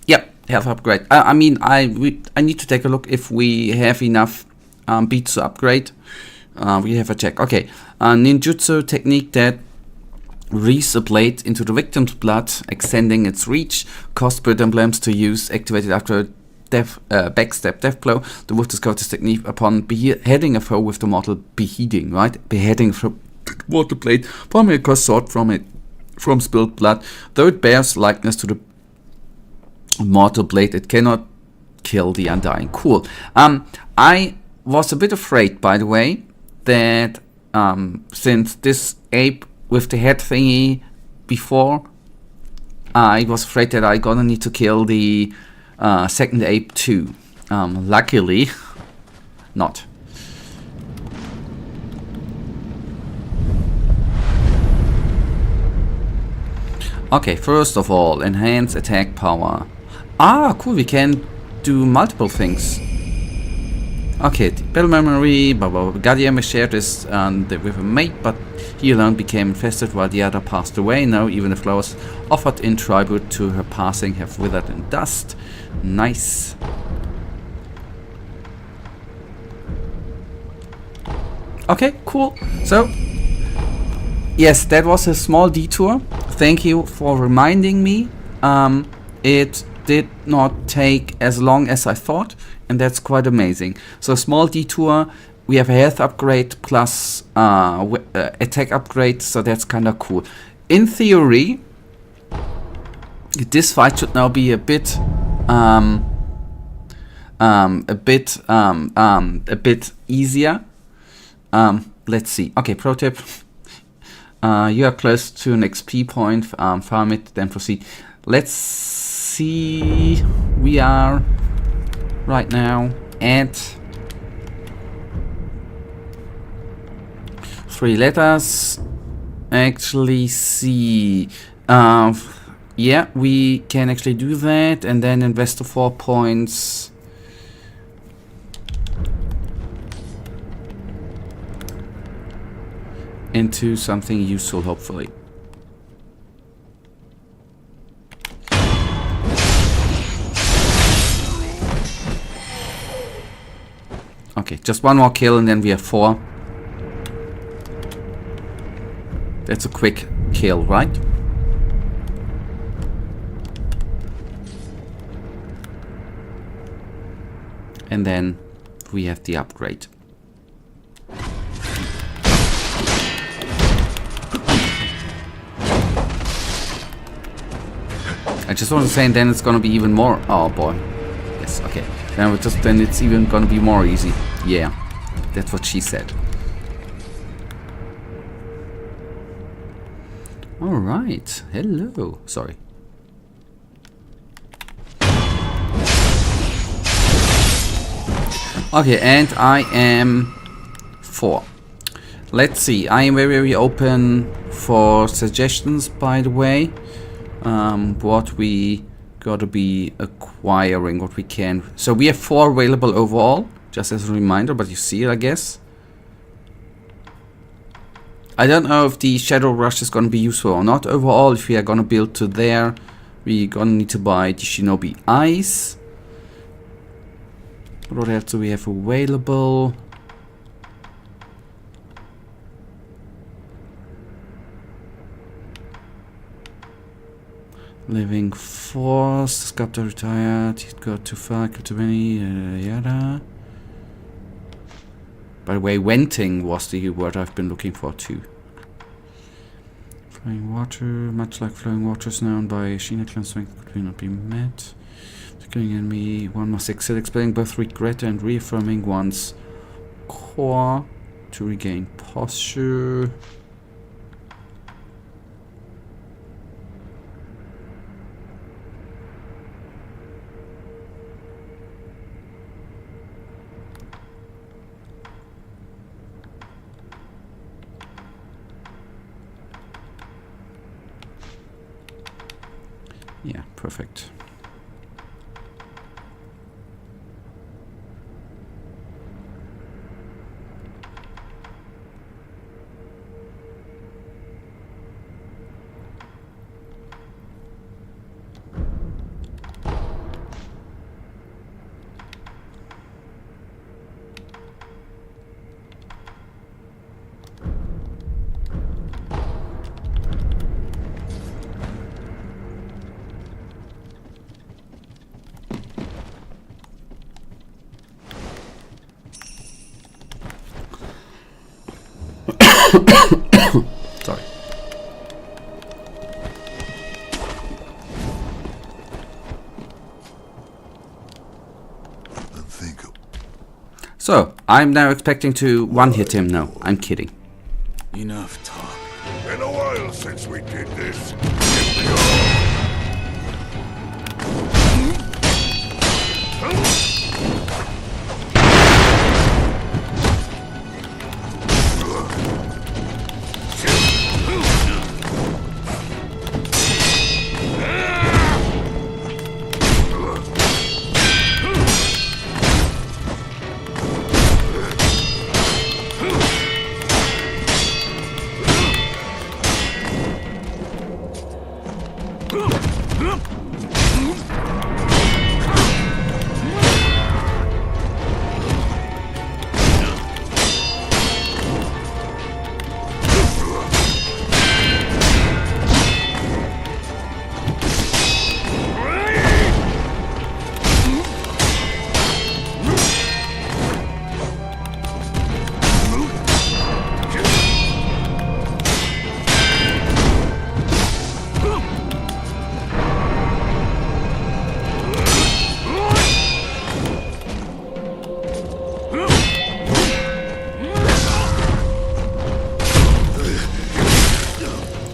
Yep, health upgrade. I mean, I need to take a look if we have enough beats to upgrade. We have a check. Okay, ninjutsu technique that wreathes a blade into the victim's blood, extending its reach. Cost spirit emblems to use, activated after a backstab death blow. The wolf discovers this technique upon beheading a foe with the mortal beheading, right? Beheading a foe with mortal blade, forming a cursed sword from spilled blood. Though it bears likeness to the mortal blade, it cannot kill the undying. Cool. I was a bit afraid, by the way, that since this ape with the head thingy before, I was afraid that I gonna need to kill the second ape too. Luckily, not. Okay, first of all, enhance attack power. Ah, cool, we can do multiple things. Okay, the battle memory, blah blah blah. Guardian shared this with a mate, but he alone became infested while the other passed away. Now even the flowers offered in tribute to her passing have withered in dust. Nice. Okay, cool. So, yes, that was a small detour. Thank you for reminding me. It did not take as long as I thought, and that's quite amazing. So small detour, we have a health upgrade plus attack upgrade, so that's kind of cool. In theory, this fight should now be a bit easier. Let's see. Okay, pro tip. You are close to an XP point, farm it, then proceed. Let's see, we are right now at 3 letters. Actually see, yeah, we can actually do that and then invest the 4 points into something useful, hopefully. Okay, just one more kill and then we have 4. That's a quick kill, right? And then we have the upgrade. I just want to say, and then it's gonna be even more. Oh boy. Yes, okay. Then it's even gonna be more easy. Yeah, that's what she said. All right. Hello. Sorry. Okay, and I am 4. Let's see. I am very open for suggestions, by the way. What we gotta be acquiring, what we can. So we have 4 available overall, just as a reminder, but you see it, I guess. I don't know if the Shadow Rush is gonna be useful or not overall. If we are gonna build to there, we're gonna need to buy the Shinobi Eyes. What else do we have available? Living Force, Sculptor retired, he got too far, got too many, yada. By the way, venting was the word I've been looking for too. Flowing water, much like flowing water is known by Ashina clan strength could not be met. Securing enemy 1 more 6 hit, expelling both regret and reaffirming one's core to regain posture. Yeah, perfect. Sorry. Unthinkable. So, I'm now expecting to one-hit him. No, I'm kidding. Enough talk. Been a while since we did this.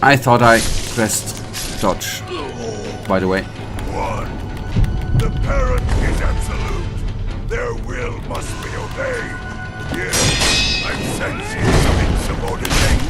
I thought I pressed dodge, by the way. One. The parent is absolute. Their will must be obeyed. Yes, I'm sensing some insubordination.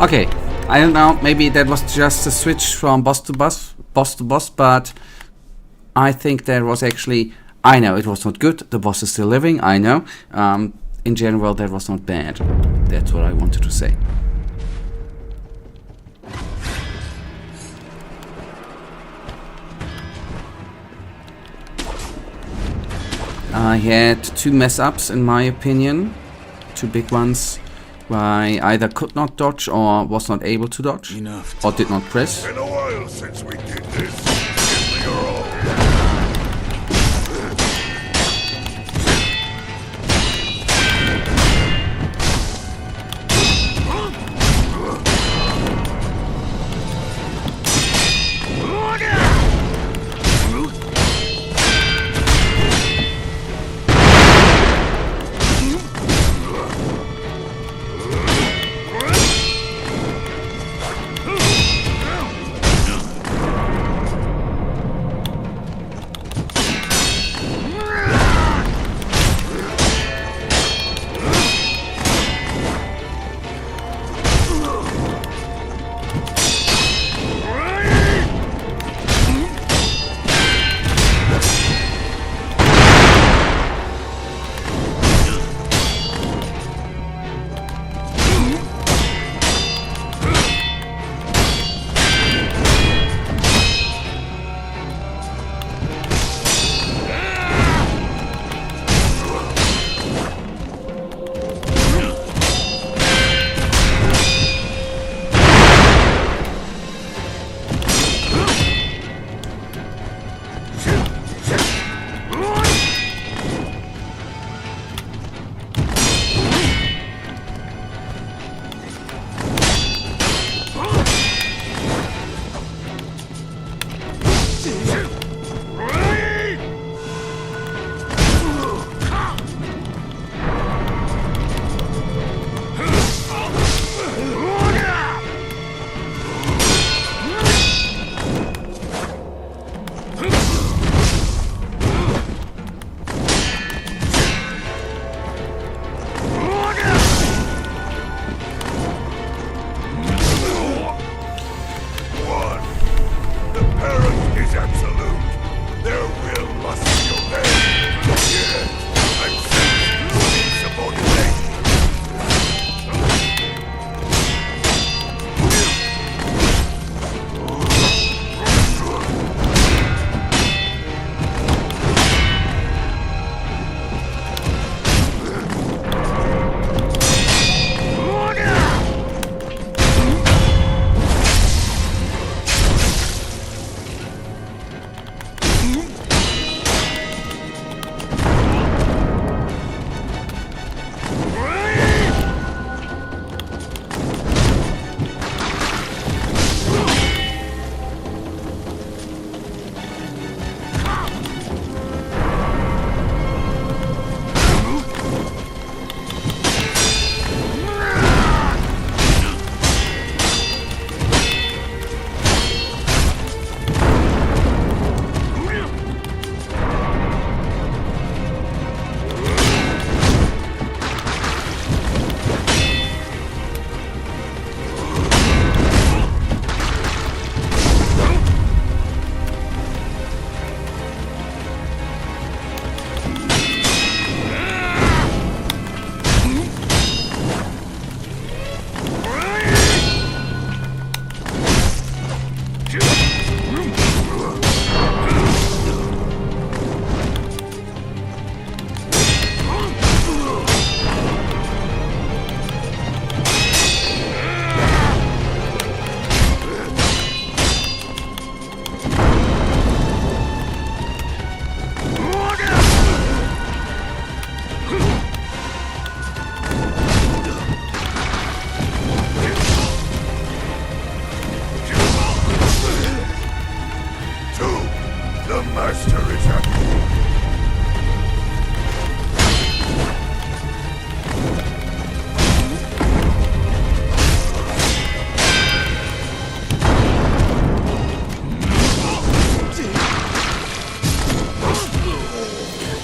Okay, I don't know, maybe that was just a switch from boss to boss, but I think there was actually, I know it was not good, the boss is still living, I know. In general, that was not bad. That's what I wanted to say. I had 2 mess-ups in my opinion, 2 big ones. I either could not dodge or was not able to dodge, Enough or did not press. Been a while since we did this. Give me your all.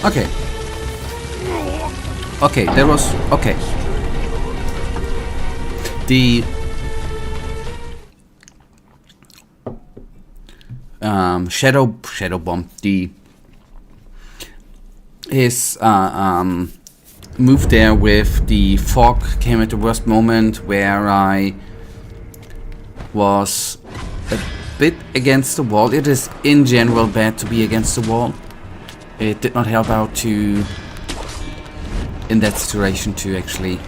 Okay. Okay, there was... Okay. The... Shadow Bomb. His move there with the fog came at the worst moment where I was a bit against the wall. It is in general bad to be against the wall. It did not help out to, in that situation, to actually,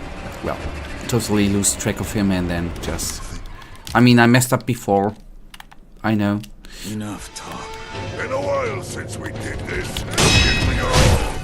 well, totally lose track of him and then just... I mean, I messed up before. I know. Enough talk. Been a while since we did this. Give me all.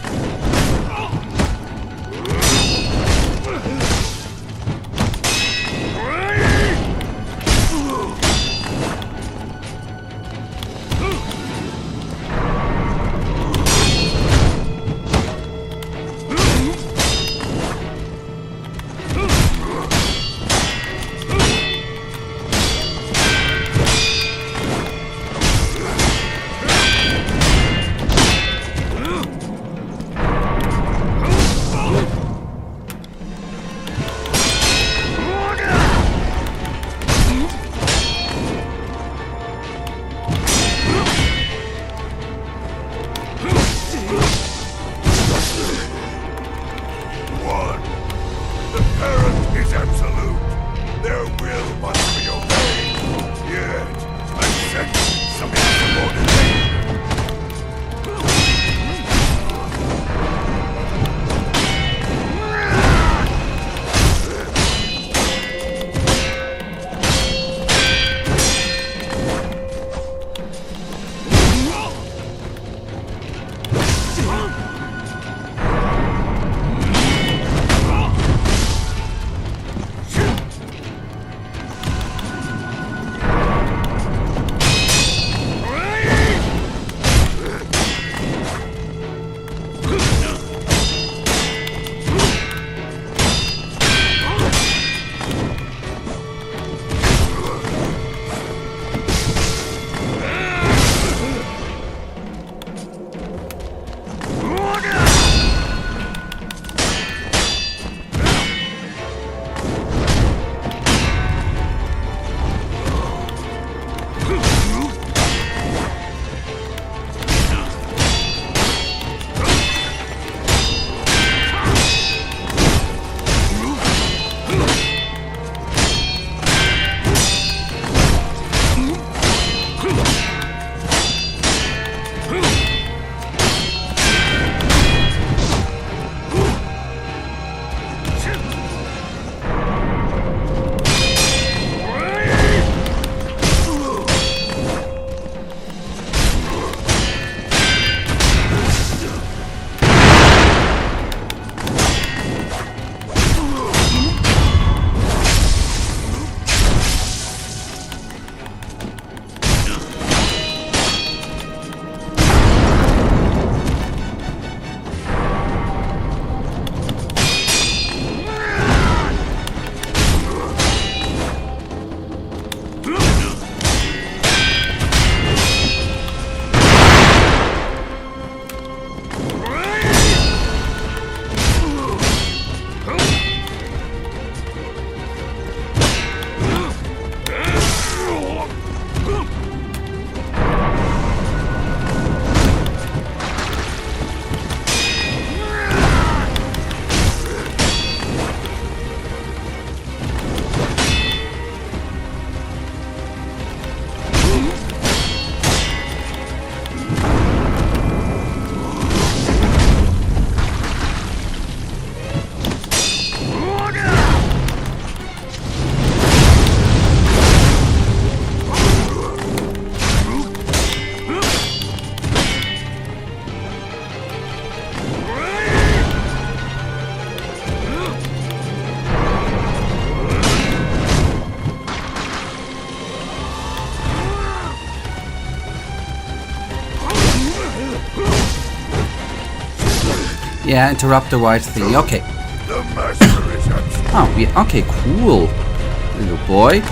Yeah, interrupt the right thing. Okay. The master is absent. Oh, yeah. Okay, cool. Little boy.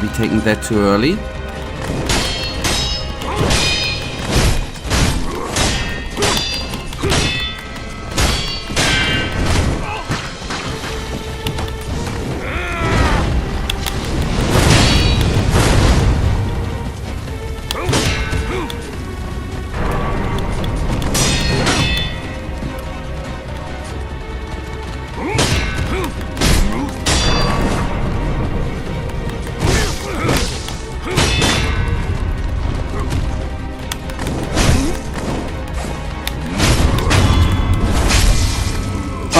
maybe taking that too early.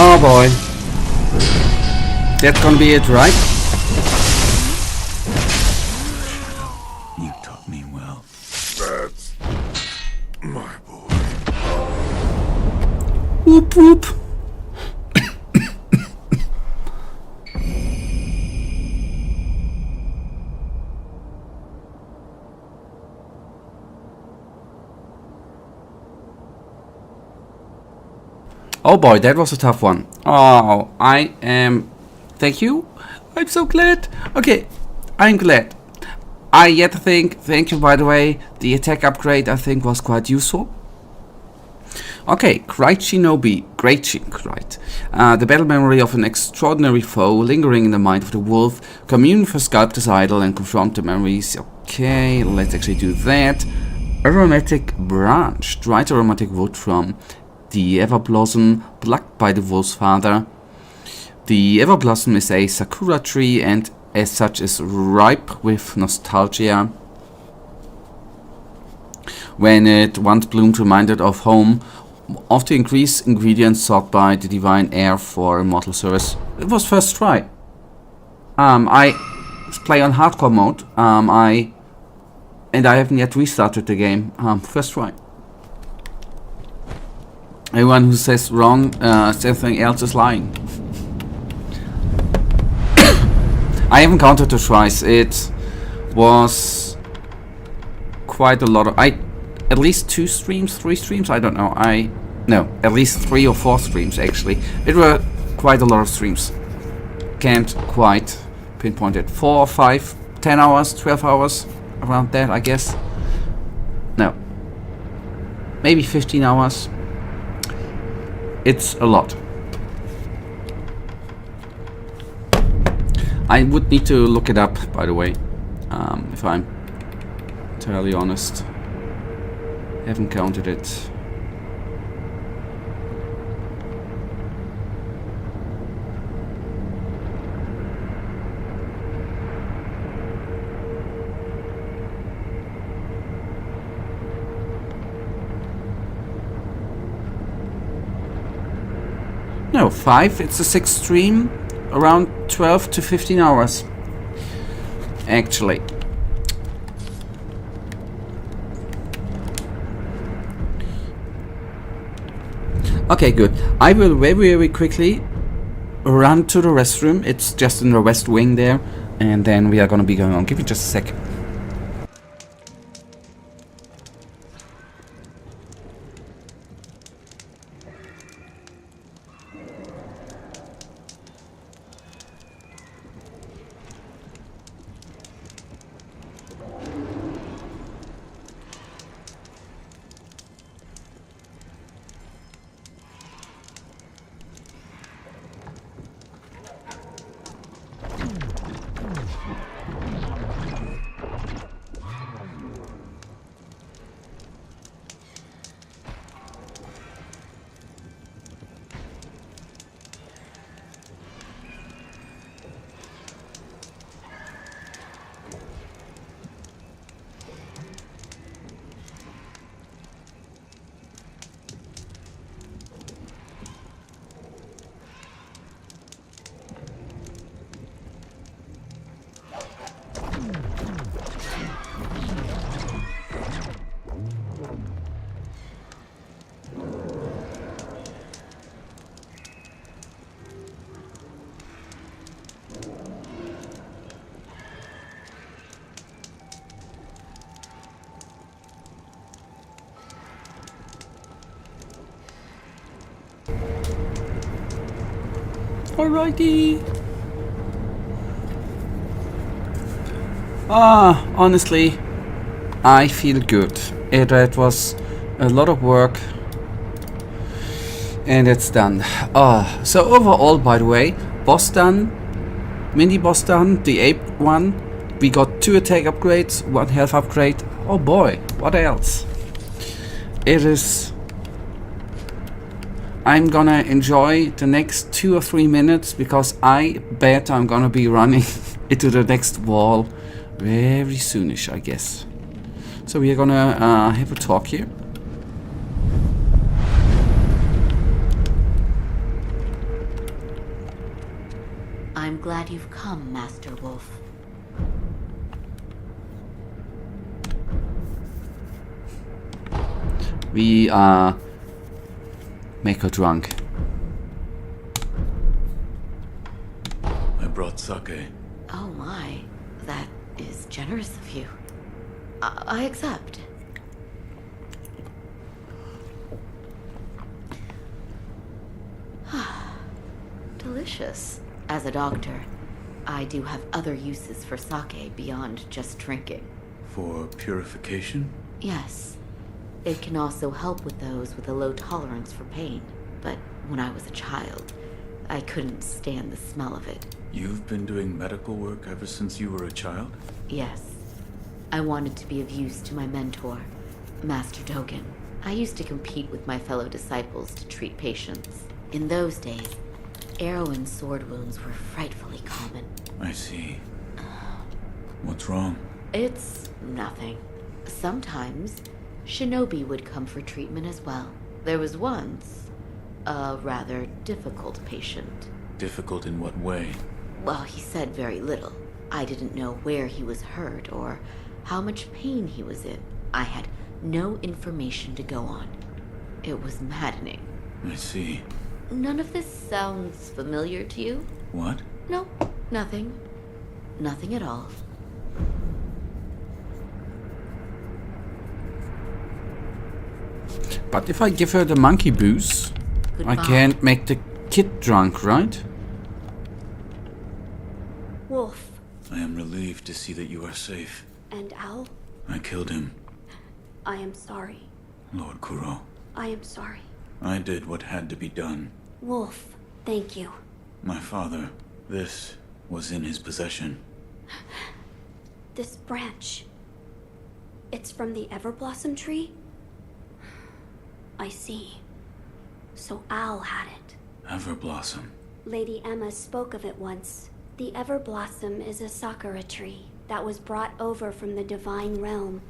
Oh boy. That's gonna be it, right? You taught me well. That's my boy. Whoop whoop. Oh boy, that was a tough one. Oh, I am... Thank you. I'm so glad. Okay, I'm glad. I yet think... Thank you, by the way. The attack upgrade, I think, was quite useful. Okay, Great Shinobi. Right. The battle memory of an extraordinary foe lingering in the mind of the wolf. Commune with a sculptor's idol and confront the memories. Okay, let's actually do that. Aromatic branch. Dried aromatic wood from the Everblossom, plucked by the wolf's father. The Everblossom is a sakura tree and as such is ripe with nostalgia. When it once bloomed, reminded of home, of the increased ingredients sought by the Divine Heir for immortal service. It was first try. I play on hardcore mode. I haven't yet restarted the game. First try. Anyone who says wrong, something else is lying. I haven't counted the tries. It was quite a lot of... at least 2 streams, 3 streams, I don't know. No, at least 3 or 4 streams actually. It were quite a lot of streams. Can't quite pinpoint it. 4 or 5, 10 hours, 12 hours, around that I guess. No. Maybe 15 hours. It's a lot. I would need to look it up, by the way, if I'm entirely honest. Haven't counted it. No, 5. It's a 6th stream, around 12 to 15 hours. Actually. Okay, good. I will very quickly run to the restroom. It's just in the west wing there, and then we are gonna be going on. Give me just a sec. Alrighty. Honestly, I feel good. It was a lot of work, and it's done. So overall, by the way, boss done, mini boss done, the ape one. We got 2 attack upgrades, 1 health upgrade. Oh boy, what else? It is... I'm gonna enjoy the next 2 or 3 minutes because I bet I'm gonna be running into the next wall very soonish, I guess. So we are gonna have a talk here. I'm glad you've come, Master Wolf. We make her drunk. I brought sake. Oh my, that is generous of you. I accept. Delicious. As a doctor, I do have other uses for sake beyond just drinking. For purification? Yes. It can also help with those with a low tolerance for pain. But when I was a child, I couldn't stand the smell of it. You've been doing medical work ever since you were a child? Yes. I wanted to be of use to my mentor, Master Dogen. I used to compete with my fellow disciples to treat patients. In those days, arrow and sword wounds were frightfully common. I see. What's wrong? It's nothing. Sometimes, shinobi would come for treatment as well. There was once a rather difficult patient. Difficult in what way? Well, he said very little. I didn't know where he was hurt or how much pain he was in. I had no information to go on. It was maddening. I see. None of this sounds familiar to you? What? No, nothing. Nothing at all. But if I give her the monkey booze, I Goodbye. can't make the kid drunk, right? Wolf I am relieved to see that you are safe. and Owl, I killed him, I am sorry. Lord Kuro. I am sorry. I did what had to be done. Wolf, thank you. My father, this was in his possession. This branch. It's from the Everblossom tree? I see. So Owl had it. Everblossom. Lady Emma spoke of it once. The Everblossom is a sakura tree that was brought over from the Divine Realm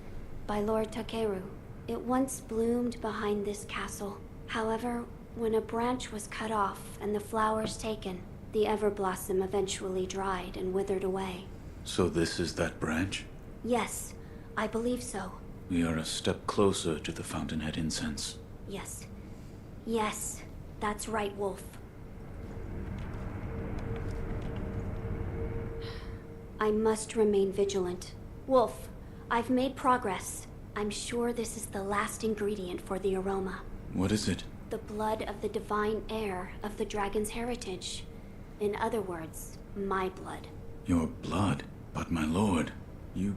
by Lord Takeru. It once bloomed behind this castle. However, when a branch was cut off and the flowers taken, the Everblossom eventually dried and withered away. So this is that branch? Yes, I believe so. We are a step closer to the Fountainhead incense. Yes. Yes, that's right, Wolf. I must remain vigilant. Wolf, I've made progress. I'm sure this is the last ingredient for the aroma. What is it? The blood of the Divine Heir of the dragon's heritage. In other words, my blood. Your blood? But my lord, you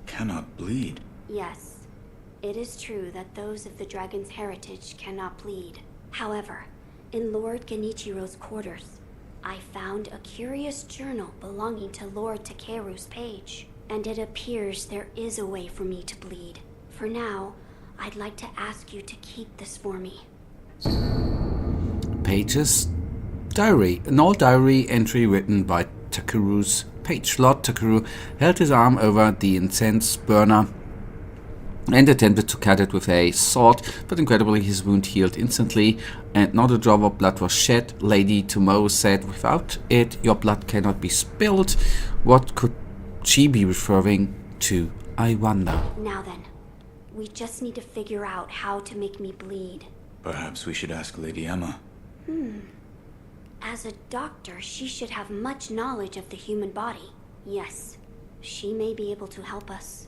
cannot bleed. Yes, it is true that those of the dragon's heritage cannot bleed. However, in Lord Genichiro's quarters, I found a curious journal belonging to Lord Takeru's page, and it appears there is a way for me to bleed. For now, I'd like to ask you to keep this for me. Pages. Diary. An old diary entry written by Takeru's page. Lord Takeru held his arm over the incense burner and attempted to cut it with a sword, but incredibly his wound healed instantly and not a drop of blood was shed. Lady Tomorrow said, "Without it, your blood cannot be spilled." What could she be referring to, I wonder? Now then, we just need to figure out how to make me bleed. Perhaps we should ask Lady Emma. As a doctor, she should have much knowledge of the human body. Yes, she may be able to help us.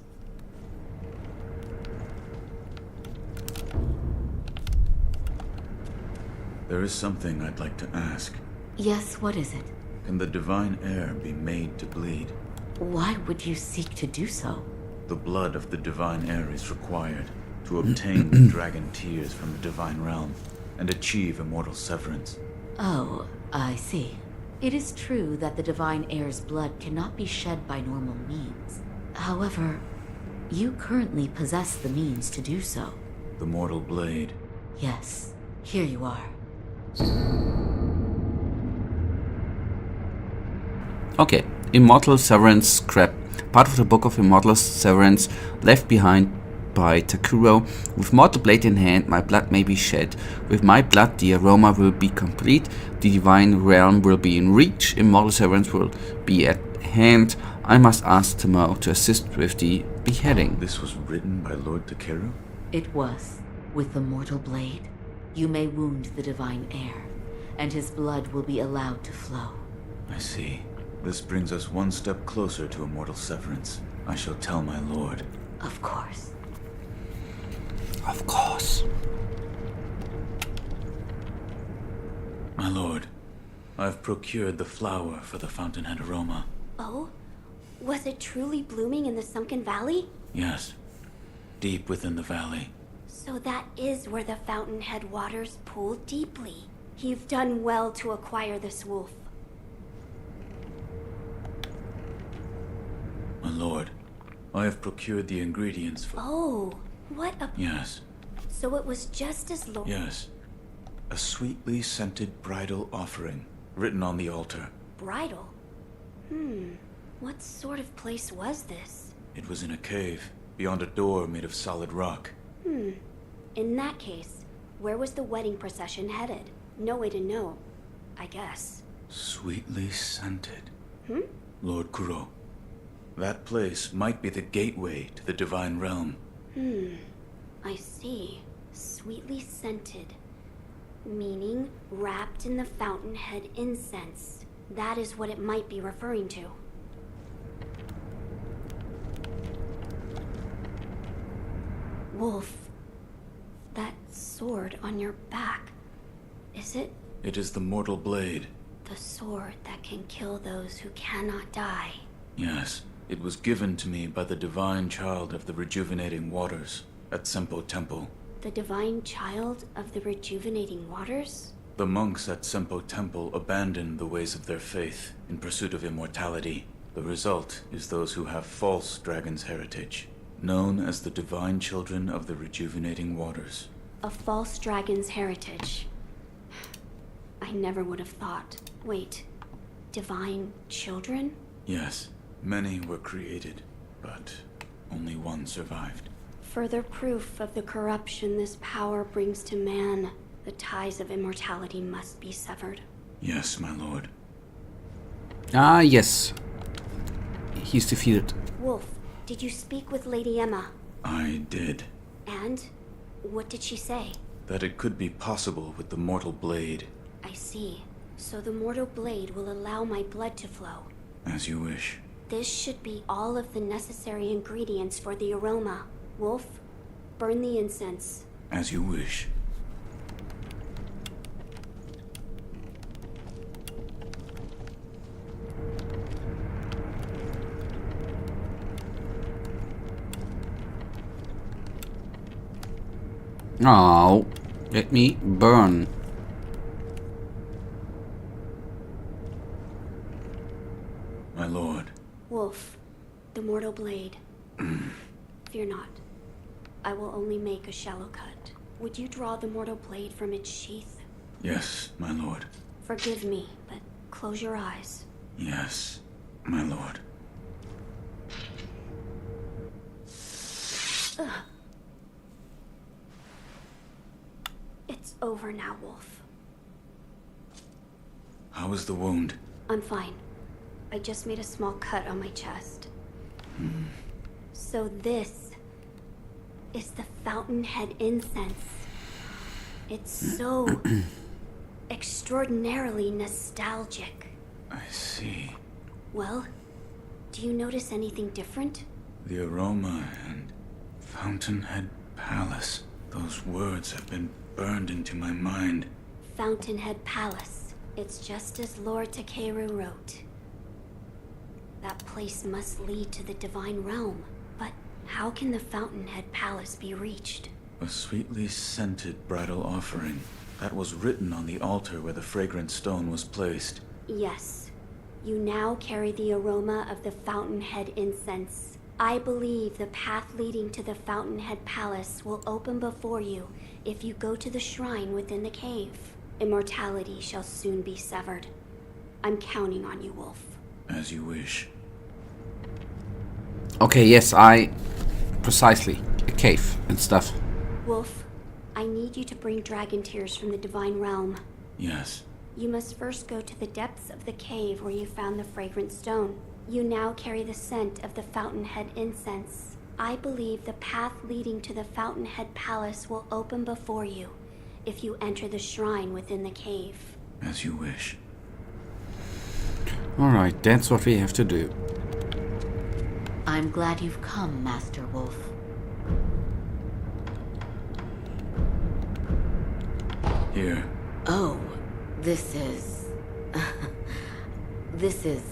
There is something I'd like to ask. Yes, what is it? Can the Divine Heir be made to bleed? Why would you seek to do so? The blood of the Divine Heir is required to obtain the dragon tears from the Divine Realm and achieve immortal severance. Oh, I see. It is true that the Divine Heir's blood cannot be shed by normal means. However, you currently possess the means to do so. The mortal blade. Yes, here you are. Okay, Immortal Severance scrap. Part of the Book of Immortal Severance left behind by Kuro. With mortal blade in hand, my blood may be shed. With my blood, the aroma will be complete. The Divine Realm will be in reach. Immortal Severance will be at hand. I must ask Tomo to assist with the beheading. This was written by Lord Takeru? It was. With the mortal blade, you may wound the Divine Heir, and his blood will be allowed to flow. I see. This brings us one step closer to immortal severance. I shall tell my lord. Of course. Of course. My lord, I've procured the flower for the fountainhead aroma. Oh? Was it truly blooming in the sunken valley? Yes, deep within the valley. So that is where the fountainhead waters pool deeply. You've done well to acquire this wolf. My lord, I have procured the ingredients for... Oh, what a... Yes, So it was just as yes. A sweetly scented bridal offering, written on the altar. Bridal? What sort of place was this? It was in a cave, beyond a door made of solid rock. In that case, where was the wedding procession headed? No way to know, I guess. Sweetly scented. Lord Kuro. That place might be the gateway to the Divine Realm. I see. Sweetly scented. Meaning wrapped in the fountainhead incense. That is what it might be referring to. Wolf, that sword on your back, is it It is the mortal blade. the sword that can kill those who cannot die? Yes, it was given to me by the divine child of the rejuvenating waters at Senpo Temple. The divine child of the rejuvenating waters? The monks at Senpo Temple abandoned the ways of their faith in pursuit of immortality. The result is those who have false dragon's heritage, known as the divine children of the rejuvenating waters. A false dragon's heritage. I never would have thought. Wait, divine children? Yes, many were created, but only one survived. Further proof of the corruption this power brings to man. The ties of immortality must be severed. Yes, my lord. Ah, yes. He's defeated. Wolf, did you speak with Lady Emma? I did. And? What did she say? That it could be possible with the mortal blade. I see. So the mortal blade will allow my blood to flow. As you wish. This should be all of the necessary ingredients for the aroma. Wolf, burn the incense. As you wish. Oh, let me burn. My lord. Wolf, the mortal blade. Fear not. I will only make a shallow cut. Would you draw the mortal blade from its sheath? Yes, my lord. Forgive me, but close your eyes. Yes, my lord. It's over now, Wolf. How is the wound? I'm fine. I just made a small cut on my chest. So this is the fountainhead incense. It's so extraordinarily nostalgic. I see. Well, do you notice anything different? The aroma and Fountainhead Palace. Those words have been burned into my mind. Fountainhead Palace. It's just as Lord Takeru wrote. That place must lead to the Divine Realm. But how can the Fountainhead Palace be reached? A sweetly scented bridal offering. That was written on the altar where the fragrant stone was placed. Yes. You now carry the aroma of the Fountainhead incense. I believe the path leading to the Fountainhead Palace will open before you if you go to the shrine within the cave. Immortality shall soon be severed. I'm counting on you, Wolf. As you wish. Okay, yes, precisely. A cave and stuff. Wolf, I need you to bring dragon tears from the Divine Realm. Yes. You must first go to the depths of the cave where you found the fragrant stone. You now carry the scent of the Fountainhead incense. I believe the path leading to the Fountainhead Palace will open before you if you enter the shrine within the cave. As you wish. Alright, that's what we have to do. I'm glad you've come, Master Wolf. Here. Oh, this is... this is...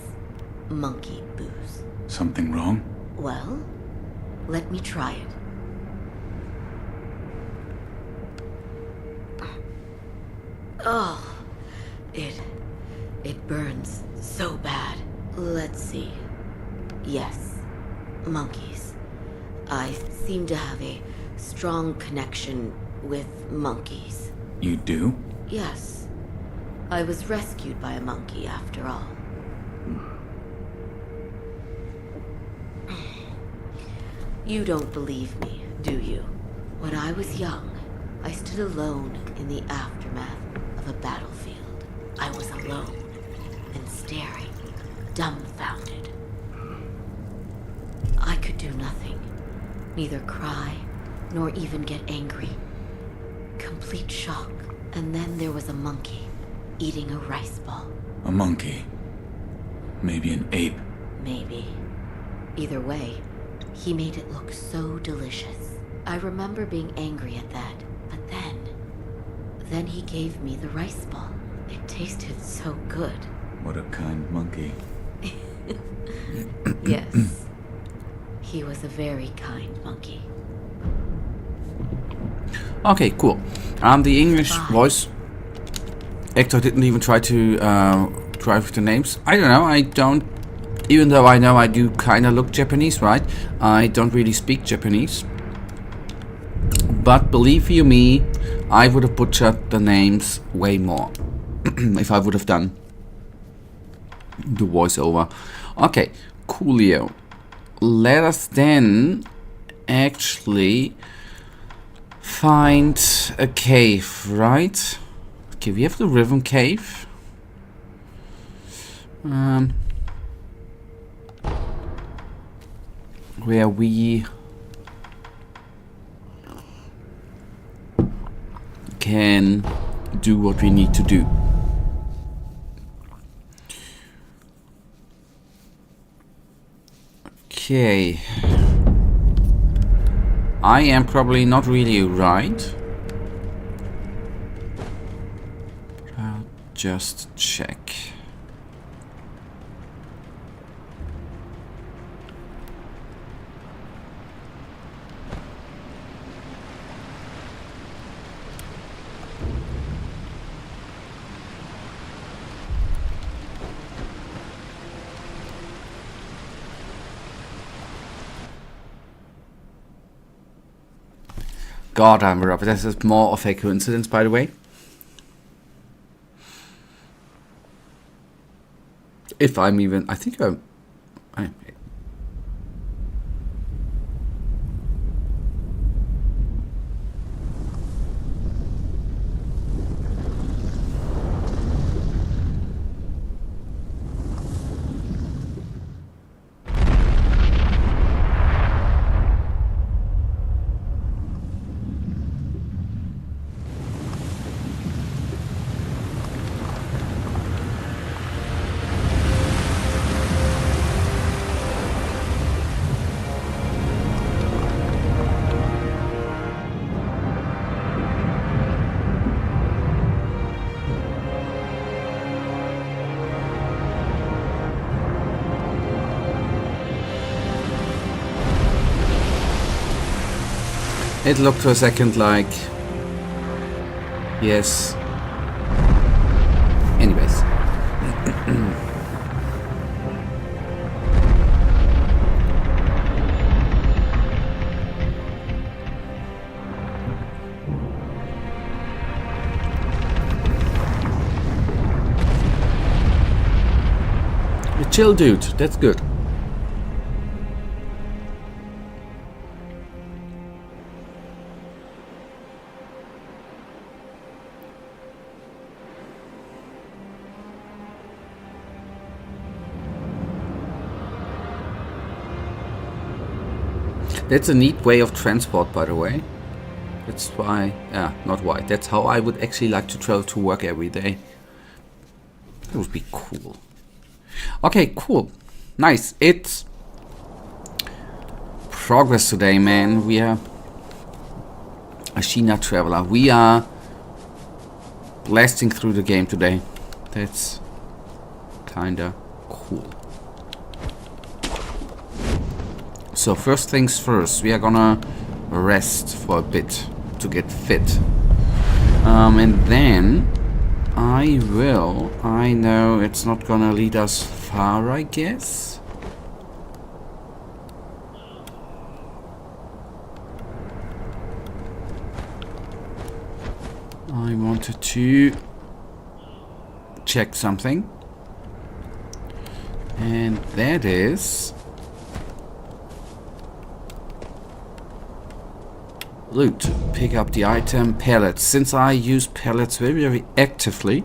monkey booze. Something wrong? Well, let me try it. Oh, it burns so bad. Let's see. Yes, monkeys. I seem to have a strong connection with monkeys. You do? Yes. I was rescued by a monkey after all. You don't believe me, do you? When I was young, I stood alone in the aftermath of a battlefield. I was alone and staring, dumbfounded. I could do nothing, neither cry nor even get angry. Complete shock. And then there was a monkey eating a rice ball. A monkey. Maybe an ape. Maybe. Either way, he made it look so delicious. I remember being angry at that, but then he gave me the rice ball. It tasted so good. What a kind monkey. Yes. He was a very kind monkey. Okay, cool. The English voice actor didn't even try to drive the names. I don't know, even though I know I do kind of look Japanese, right? I don't really speak Japanese. But believe you me, I would have butchered the names way more if I would have done the voiceover. Okay, coolio. Let us then actually find a cave, right? Okay, we have the Rhythm Cave. Where we can do what we need to do. Okay. I am probably not really right. I'll just check. God, I'm rough. This is more of a coincidence, by the way. If I'm even, I think I'm. It looked for a second like... Yes. Anyways. A chill dude, that's good. That's a neat way of transport, by the way. That's why, not why. That's how I would actually like to travel to work every day. That would be cool. Okay, cool. Nice. It's progress today, man. We are Ashina Traveler. We are blasting through the game today. That's kinda cool. So first things first, we are gonna rest for a bit to get fit. And then I know it's not gonna lead us far, I guess. I wanted to check something. And that is loot. Pick up the item pellets. Since I use pellets very actively,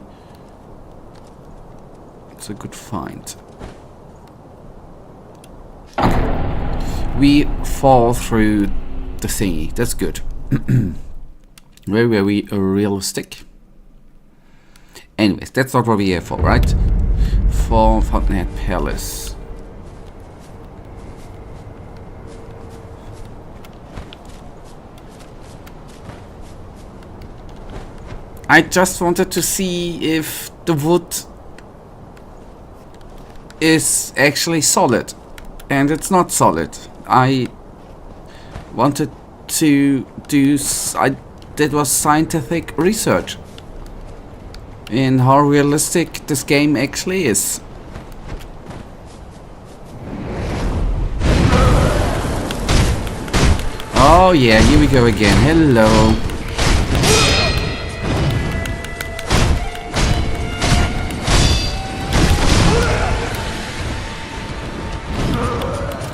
it's a good find. Okay. We fall through the thingy. That's good. Very realistic. Anyways, that's not what we're here for, right? For Fountainhead Palace. I just wanted to see if the wood is actually solid, and it's not solid. I wanted to do that was scientific research in how realistic this game actually is. Oh yeah, here we go again. Hello.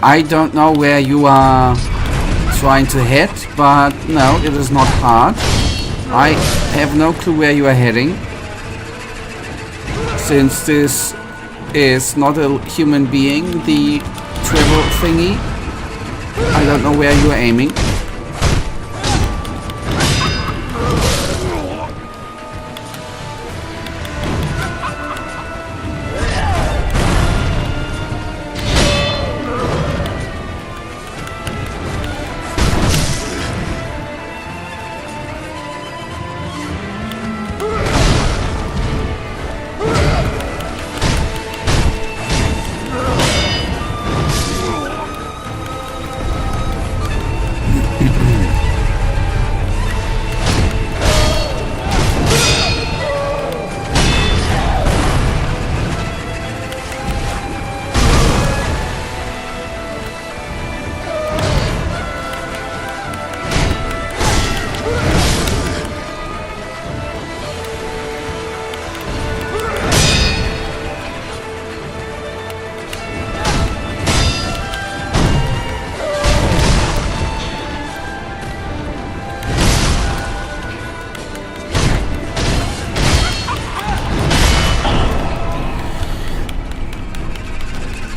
I don't know where you are trying to head, but no, it is not hard. I have no clue where you are heading. Since this is not a human being, the travel thingy, I don't know where you are aiming.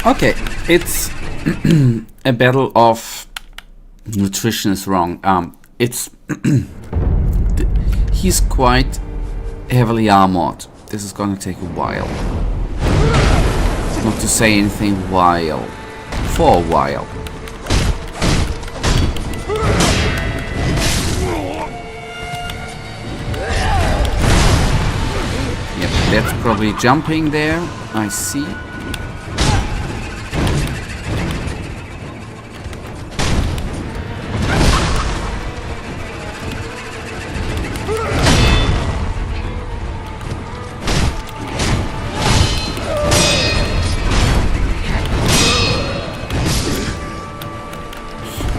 Okay, it's a battle of nutrition is wrong. It's he's quite heavily armored. This is gonna take a while. Not to say anything while. For a while. Yep, that's probably jumping there. I see.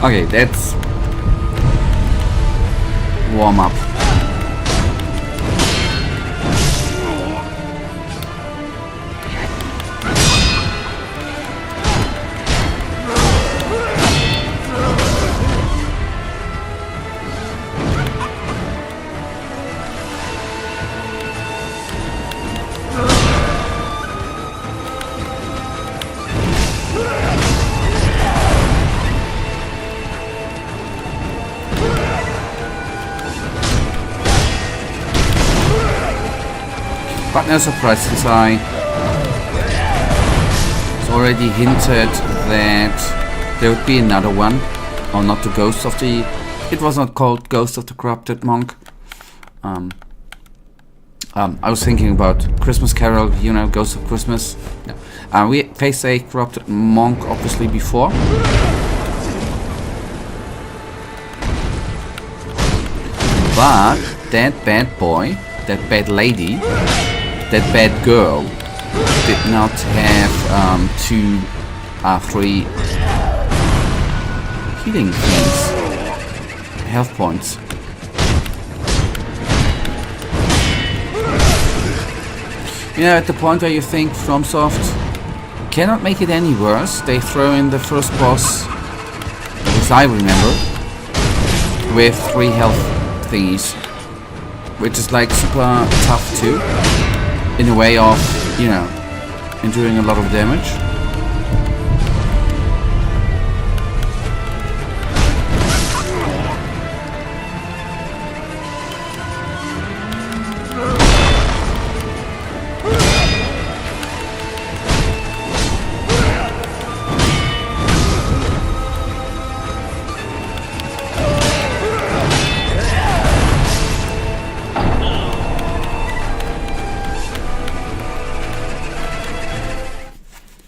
Okay, that's warm up. But no surprise, since I already hinted that there would be another one, or not the Ghost of the... It was not called Ghost of the Corrupted Monk. I was thinking about Christmas Carol, you know, Ghost of Christmas. Yeah. We faced a corrupted monk obviously before. But that bad boy, that bad lady, that bad girl did not have 2 3 healing things, health points. You know, at the point where you think FromSoft cannot make it any worse, they throw in the first boss, as I remember, with 3 health thingies, which is like super tough too, in a way of, you know, enduring a lot of damage.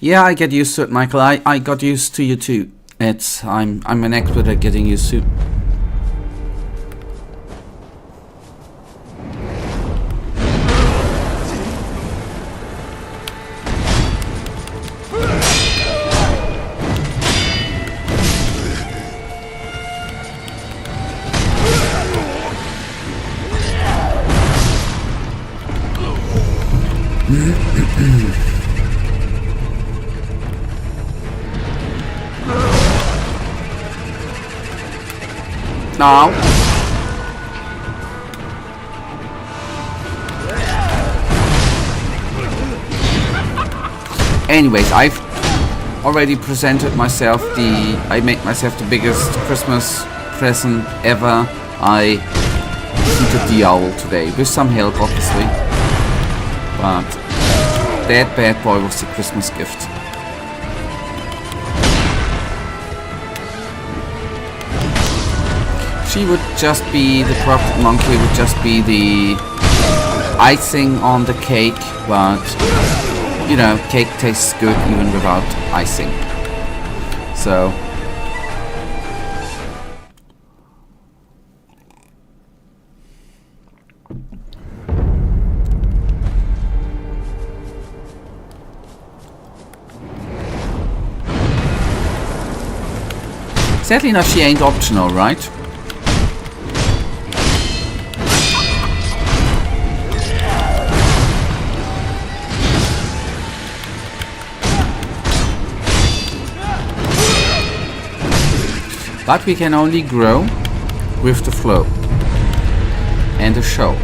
Yeah, I get used to it, Michael. I got used to you too. I'm an expert at getting used to. Now. Anyways, I've already presented myself I made myself the biggest Christmas present ever. I defeated the owl today, with some help obviously. But that bad boy was the Christmas gift. She would just be, the corrupted monkey would just be the icing on the cake, but, you know, cake tastes good even without icing. So... sadly enough, she ain't optional, right? But we can only grow with the flow and the show.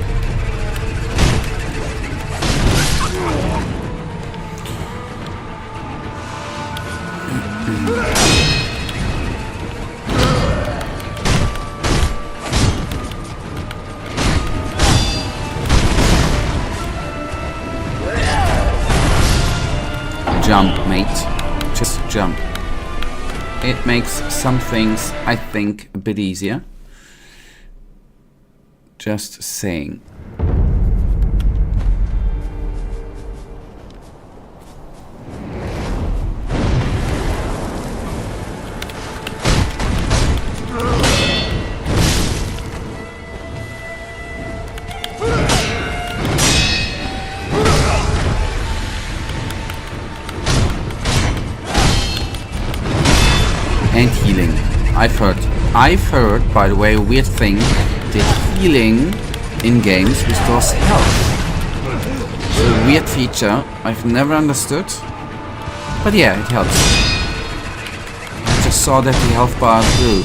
Jump, mate. Just jump. It makes some things, I think, a bit easier. Just saying. And healing. I've heard, by the way, a weird thing, that healing in games restores health. It's a weird feature I've never understood. But yeah, it helps. I just saw that the health bar grew.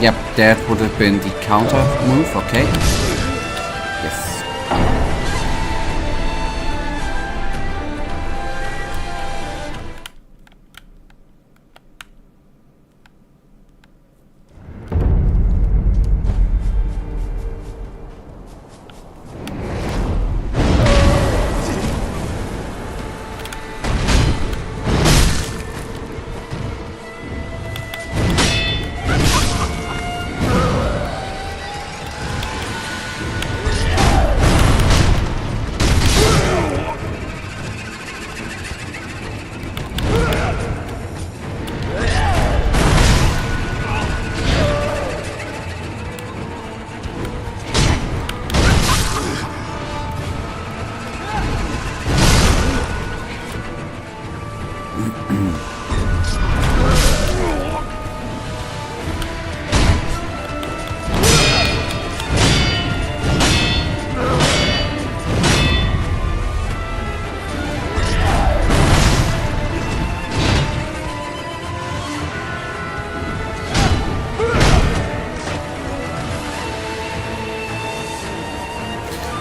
Yep, that would have been the counter move, okay. Yes.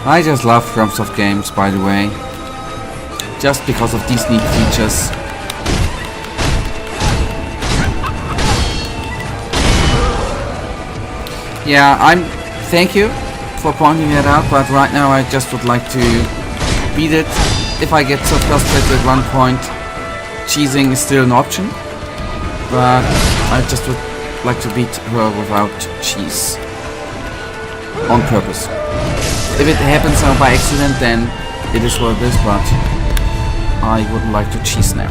I just love FromSoft games, by the way, just because of these neat features. Yeah, thank you for pointing that out, but right now I just would like to beat it. If I get so frustrated at one point, cheesing is still an option, but I just would like to beat her without cheese. On purpose. If it happens by accident, then it is what it is, but I wouldn't like to cheese now.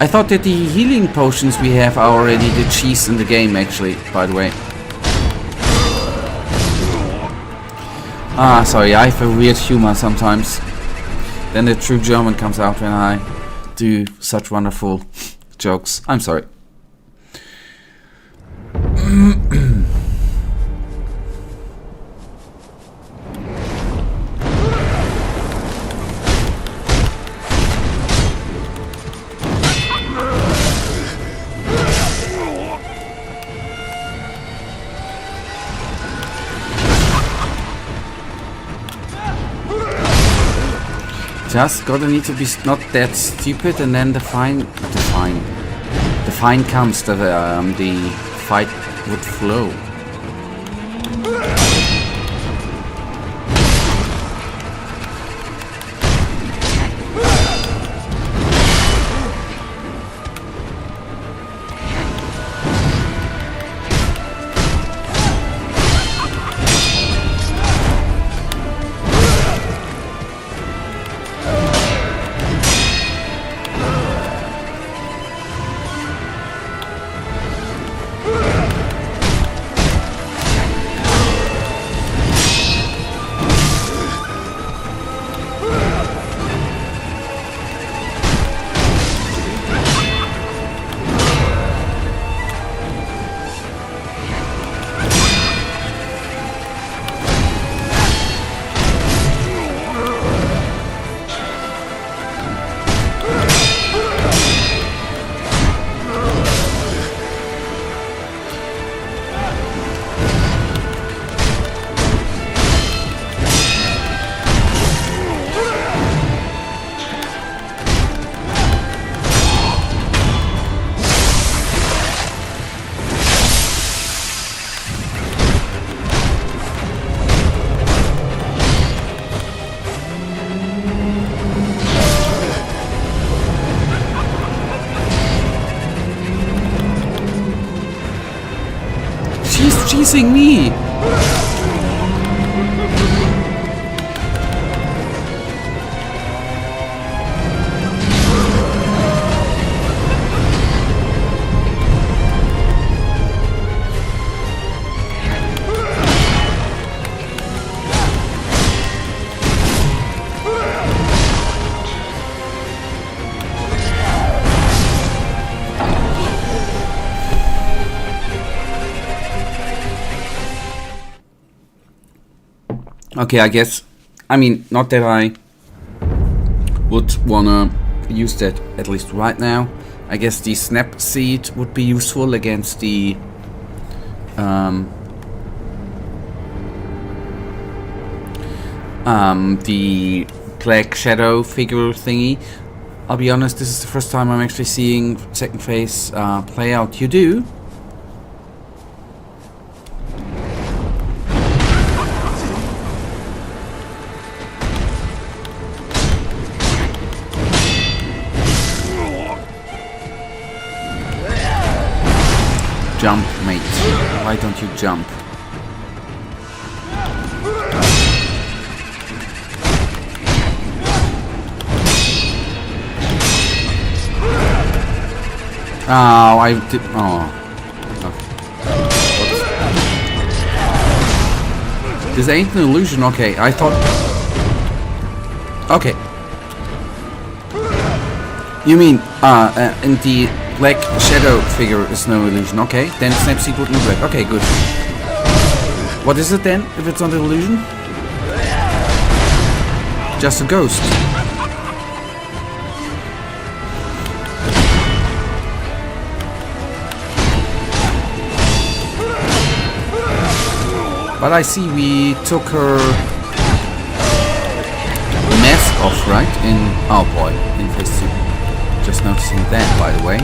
I thought that the healing potions we have are already the cheese in the game, actually, by the way. Ah, sorry, I have a weird humor sometimes. Then the true German comes out when I do such wonderful jokes. I'm sorry. Just gotta need to be not that stupid, and then the fine comes that the fight would flow. teasing me? Okay, I guess, I mean, not that I would wanna use that at least right now. I guess the snap seed would be useful against the black shadow figure thingy. I'll be honest, this is the first time I'm actually seeing second phase play out. You do? Jump, mate. Why don't you jump? Oh, I did. Oh. Okay. This ain't an illusion. Okay, I thought. Okay. You mean, in the black shadow figure is no illusion. Okay, then Snapseed would look black. Okay, good. What is it then, if it's not an illusion? Just a ghost. But I see we took her mask off, right? Oh boy, in phase 2. Just noticing that, by the way.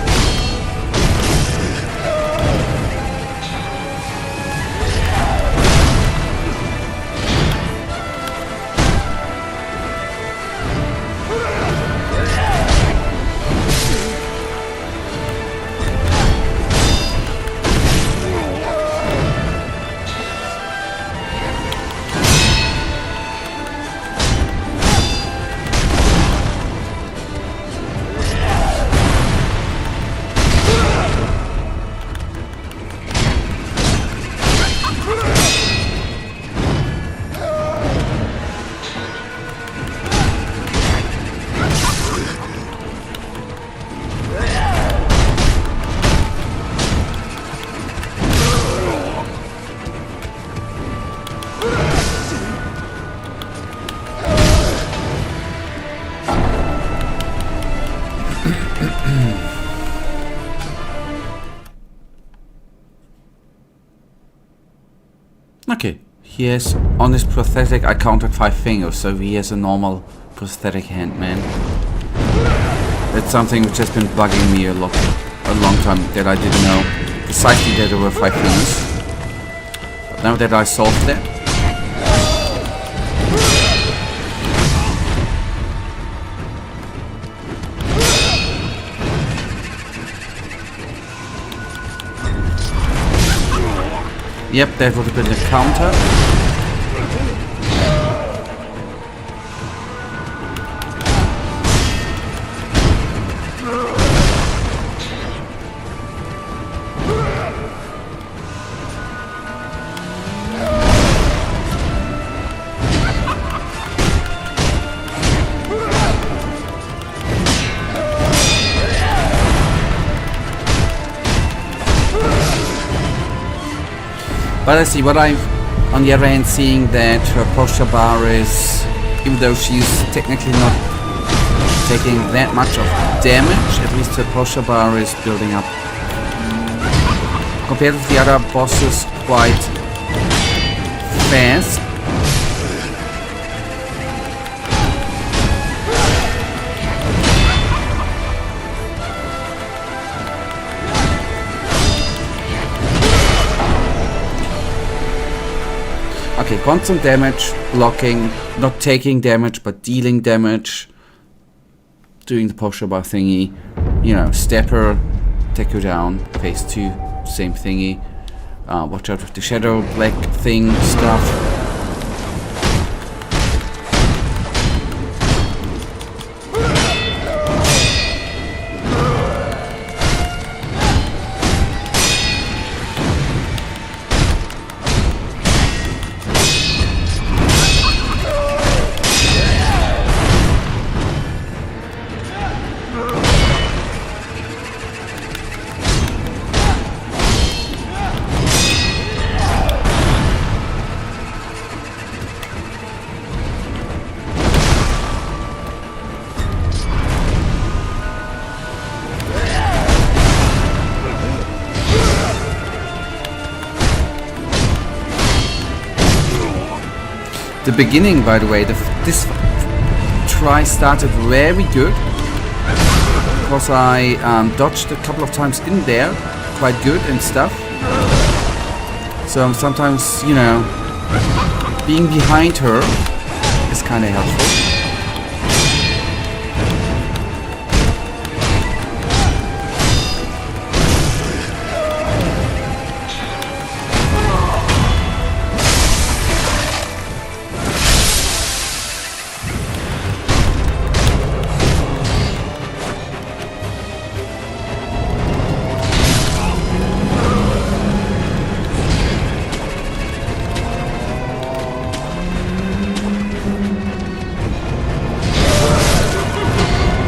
Okay, he has, on his prosthetic I counted 5 fingers, so he has a normal prosthetic hand, man. That's something which has been bugging me a long time, that I didn't know precisely that there were 5 fingers. But now that I solved that. Yep, that would have been the counter. But I see what I'm on the other hand seeing that her posture bar is, even though she's technically not taking that much of damage, at least her posture bar is building up. Compared with the other bosses, quite fast. Okay, constant damage, blocking, not taking damage, but dealing damage. Doing the posture bar thingy. You know, step her, take her down. Phase 2, same thingy. Watch out with the shadow black thing stuff. The beginning, by the way, this try started very good because I dodged a couple of times in there, quite good and stuff. So sometimes, you know, being behind her is kind of helpful.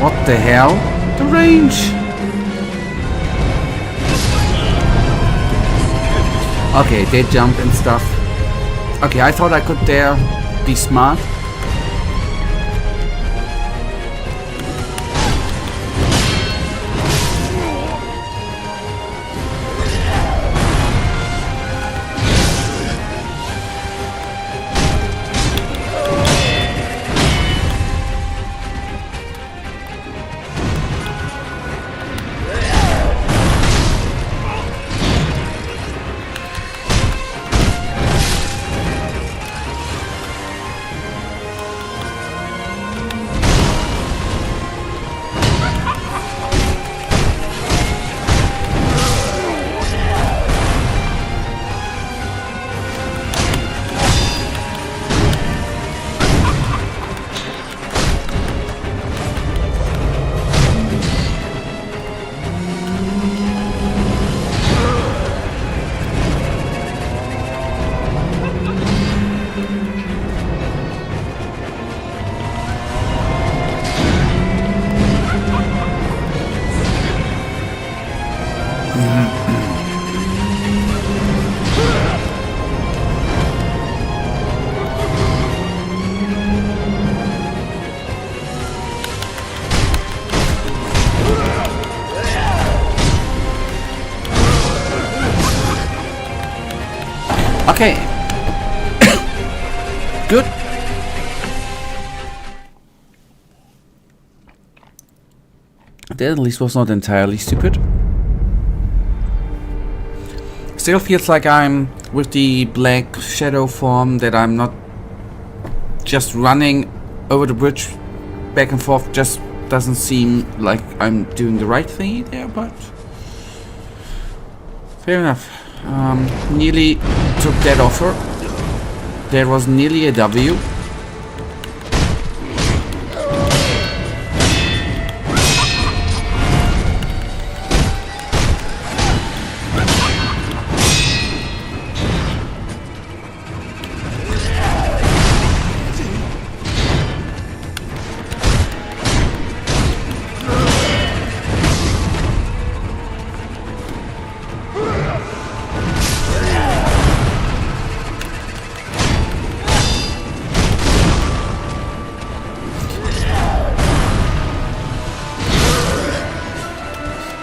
What the hell? The range! Okay, they jump and stuff. Okay, I thought I could there be smart. Okay. Good. That at least was not entirely stupid. Still feels like I'm with the black shadow form, that I'm not just running over the bridge back and forth. Just doesn't seem like I'm doing the right thing there, but fair enough. Nearly took that offer. There was nearly a W.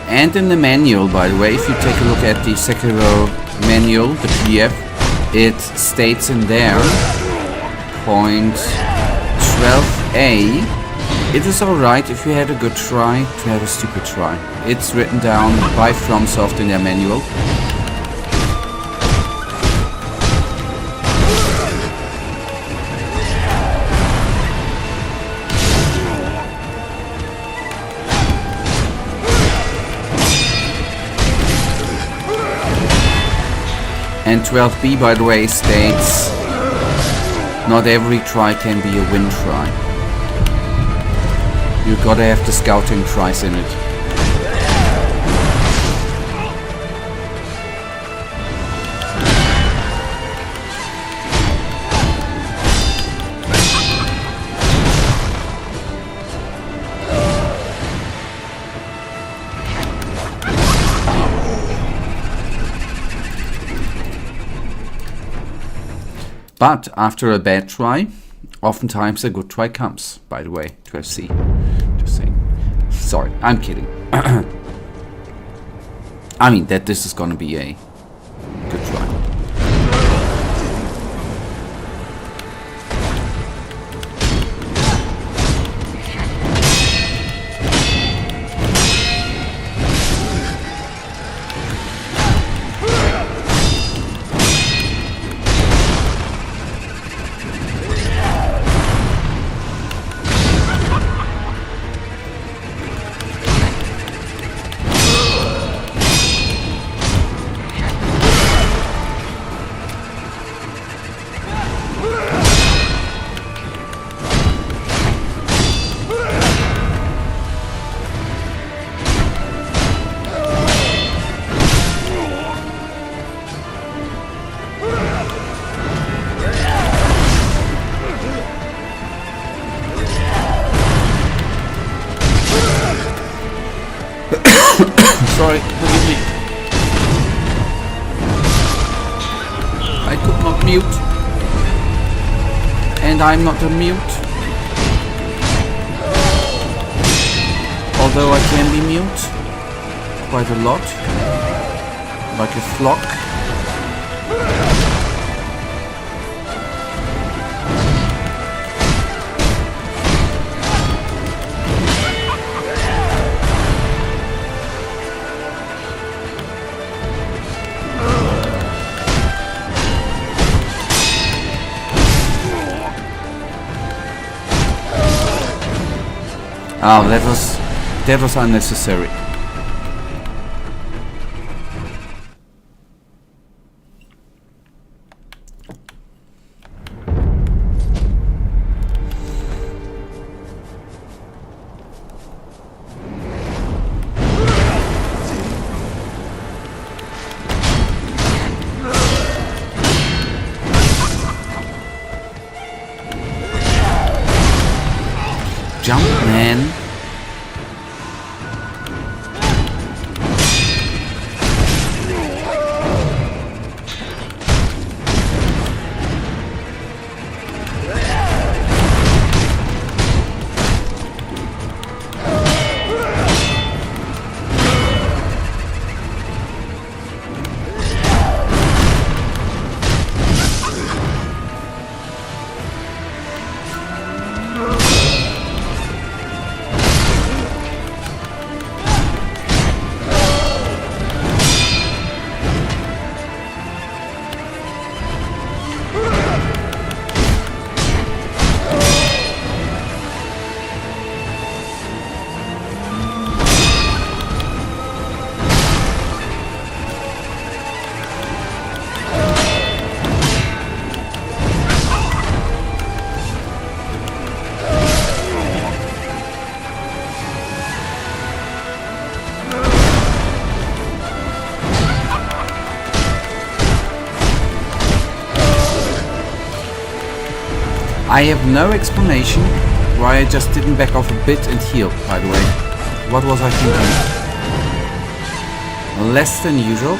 And in the manual, by the way, if you take a look at the Sekiro manual, the PDF, it states in there, point 12a, it is alright if you had a good try to have a stupid try. It's written down by FromSoftware in their manual. And 12b, by the way, states not every try can be a win try. You gotta have the scouting tries in it. But after a bad try, oftentimes a good try comes, by the way, 12c. Just saying. Sorry, I'm kidding. I mean, that this is gonna be a good try. Sorry, forgive me. I could not mute. And I'm not a mute. Although I can be mute. Quite a lot. Like a flock. Oh, that was unnecessary. Jump, man. I have no explanation why I just didn't back off a bit and heal, by the way. What was I thinking? Less than usual.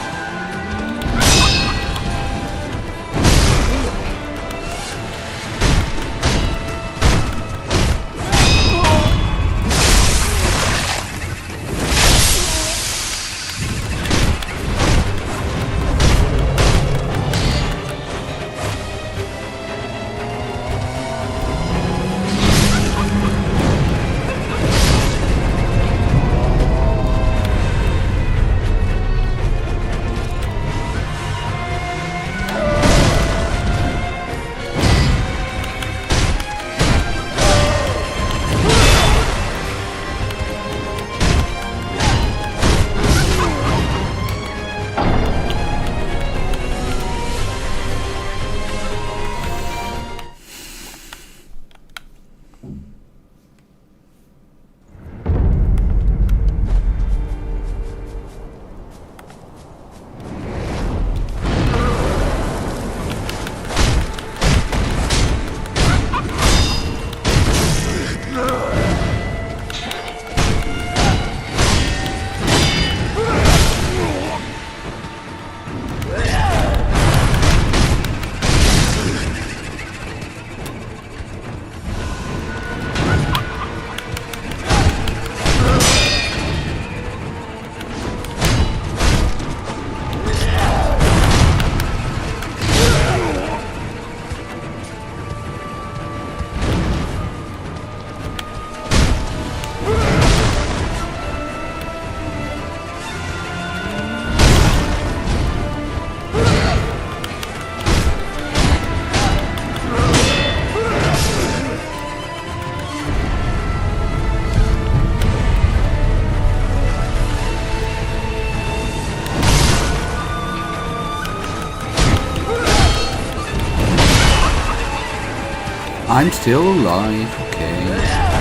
I'm still alive, okay.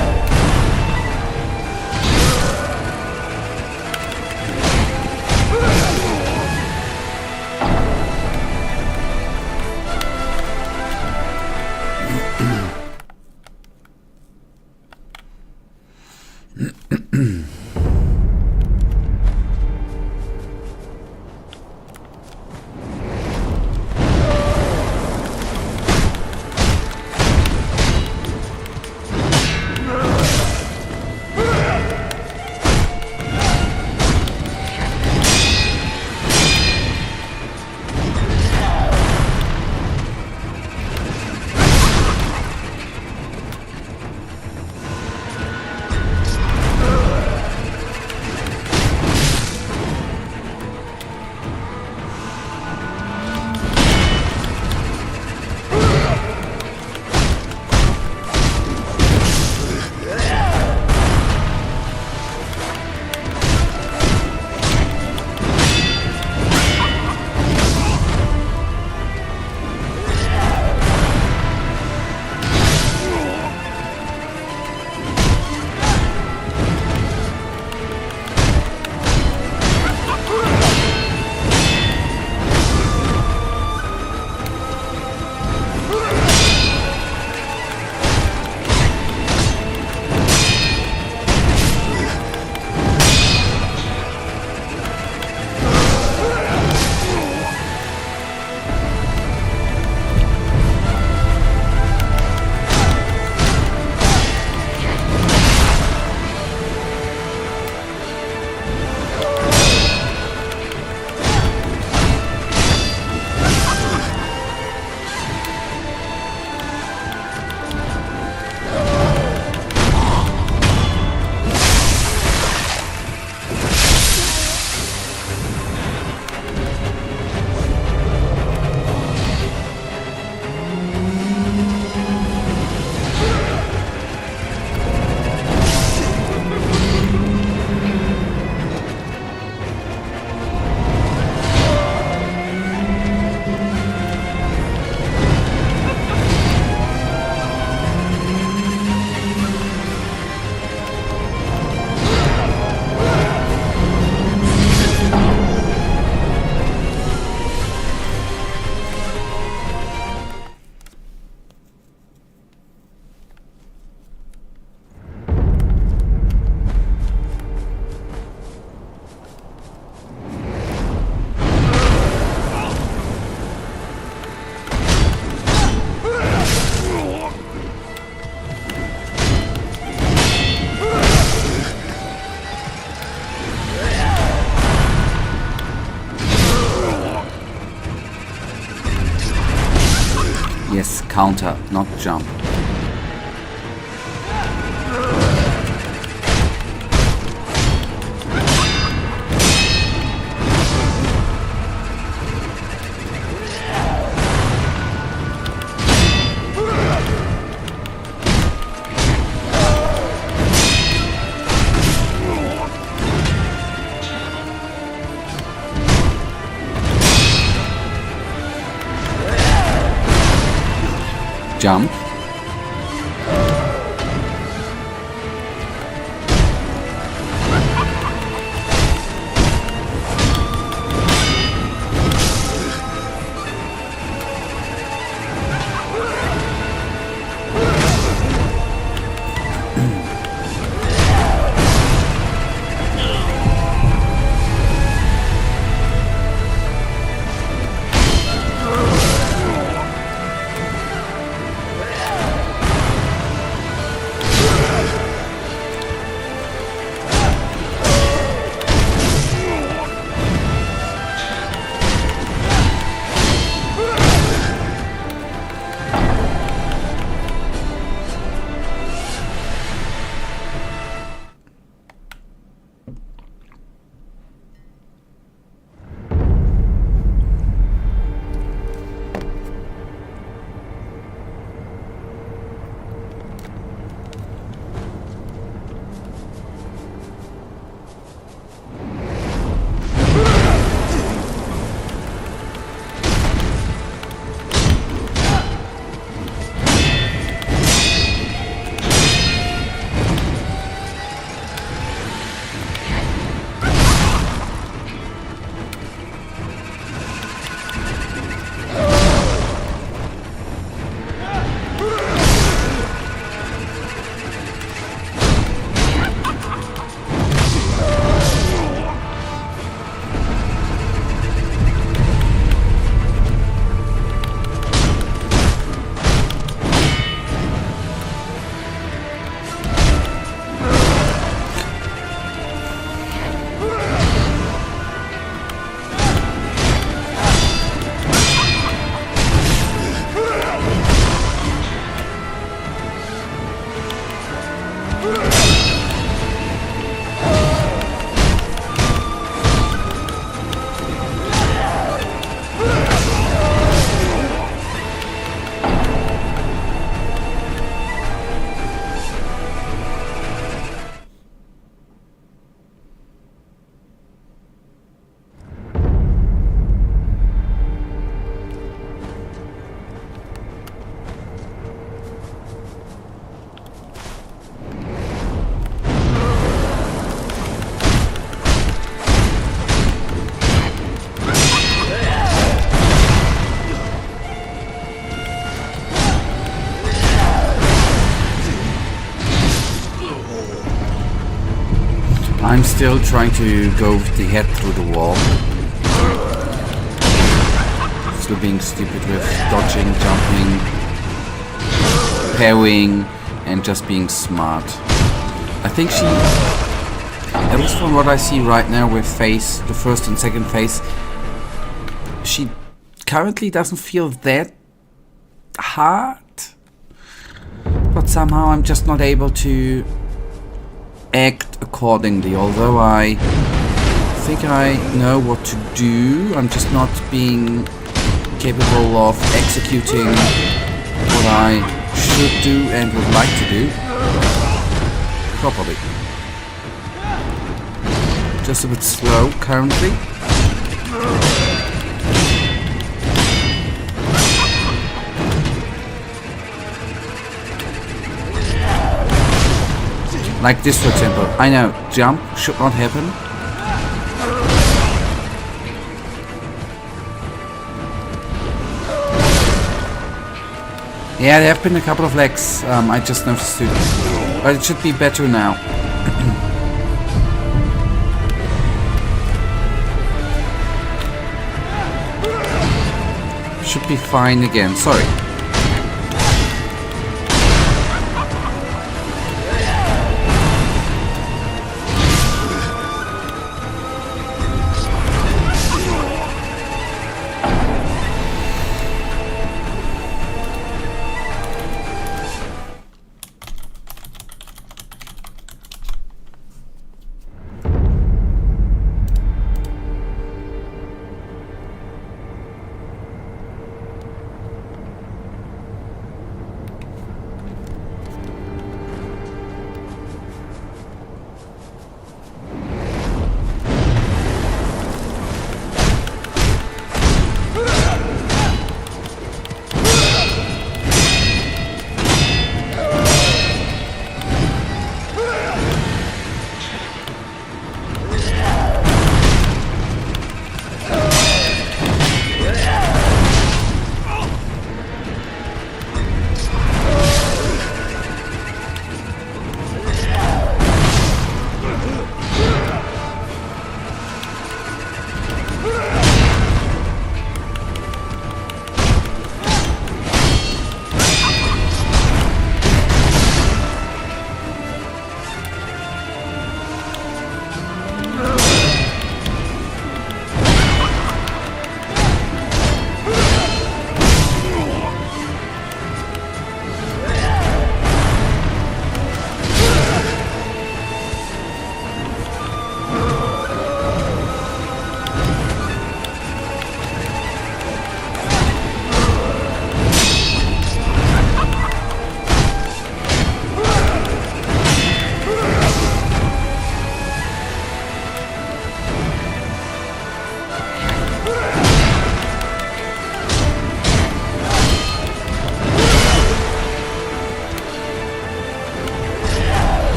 Yes, counter, not jump. Jump. I'm still trying to go with the head through the wall. Still being stupid with dodging, jumping, parrying, and just being smart. I think she, at least from what I see right now with phase, the first and second phase, she currently doesn't feel that hard. But somehow I'm just not able to act accordingly. Although I think I know what to do, I'm just not being capable of executing what I should do and would like to do properly. Just a bit slow currently. Like this, for example. I know, jump should not happen. Yeah, there have been a couple of lags. I just noticed it. But it should be better now. Should be fine again. Sorry.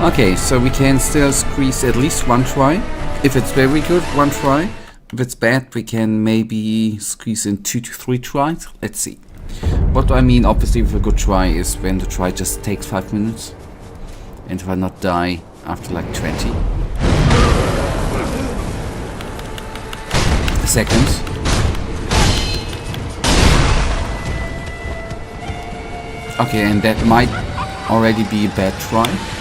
Okay, so we can still squeeze at least one try. If it's very good, one try. If it's bad, we can maybe squeeze in 2 to 3 tries. Let's see. What I mean, obviously, with a good try is when the try just takes 5 minutes. And if I not die after like 20 seconds. Okay, and that might already be a bad try.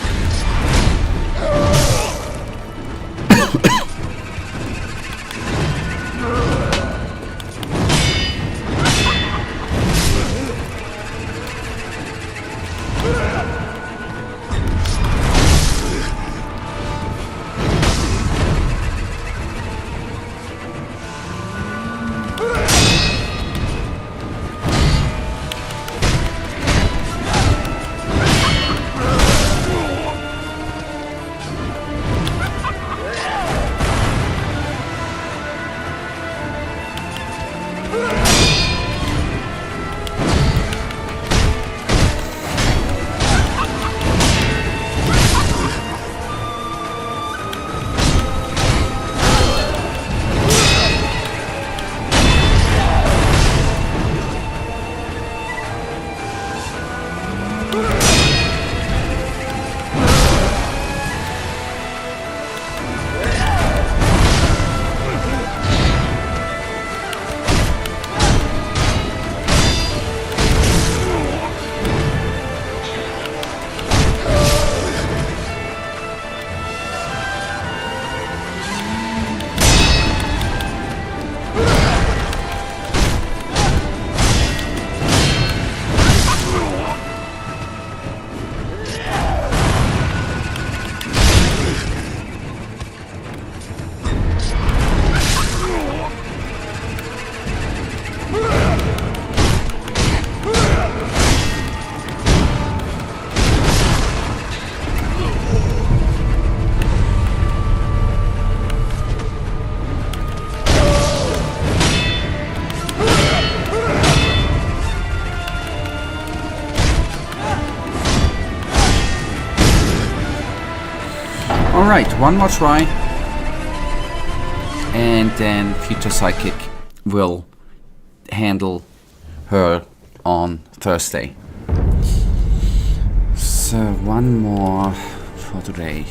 Alright, one more try. And then Future Psychic will handle her on Thursday. So one more for today.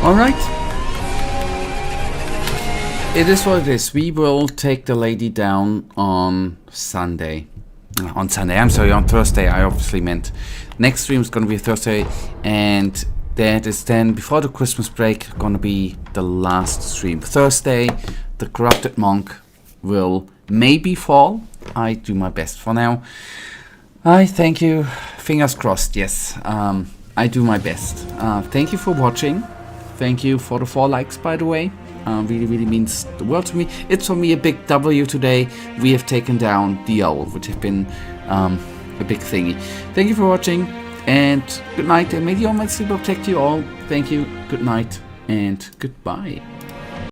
Alright. It is what it is. We will take the lady down on Sunday. On Sunday, I'm sorry, on Thursday. I obviously meant next stream is going to be Thursday, and that is then before the Christmas break going to be the last stream. Thursday, the corrupted monk will maybe fall. I do my best for now. I thank you. Fingers crossed, yes. I do my best. Thank you for watching. Thank you for the 4 likes, by the way. Really, really means the world to me. It's for me a big W today. We have taken down the owl, which has been a big thingy. Thank you for watching, and good night, and may the Almighty protect you all. Thank you, good night, and goodbye.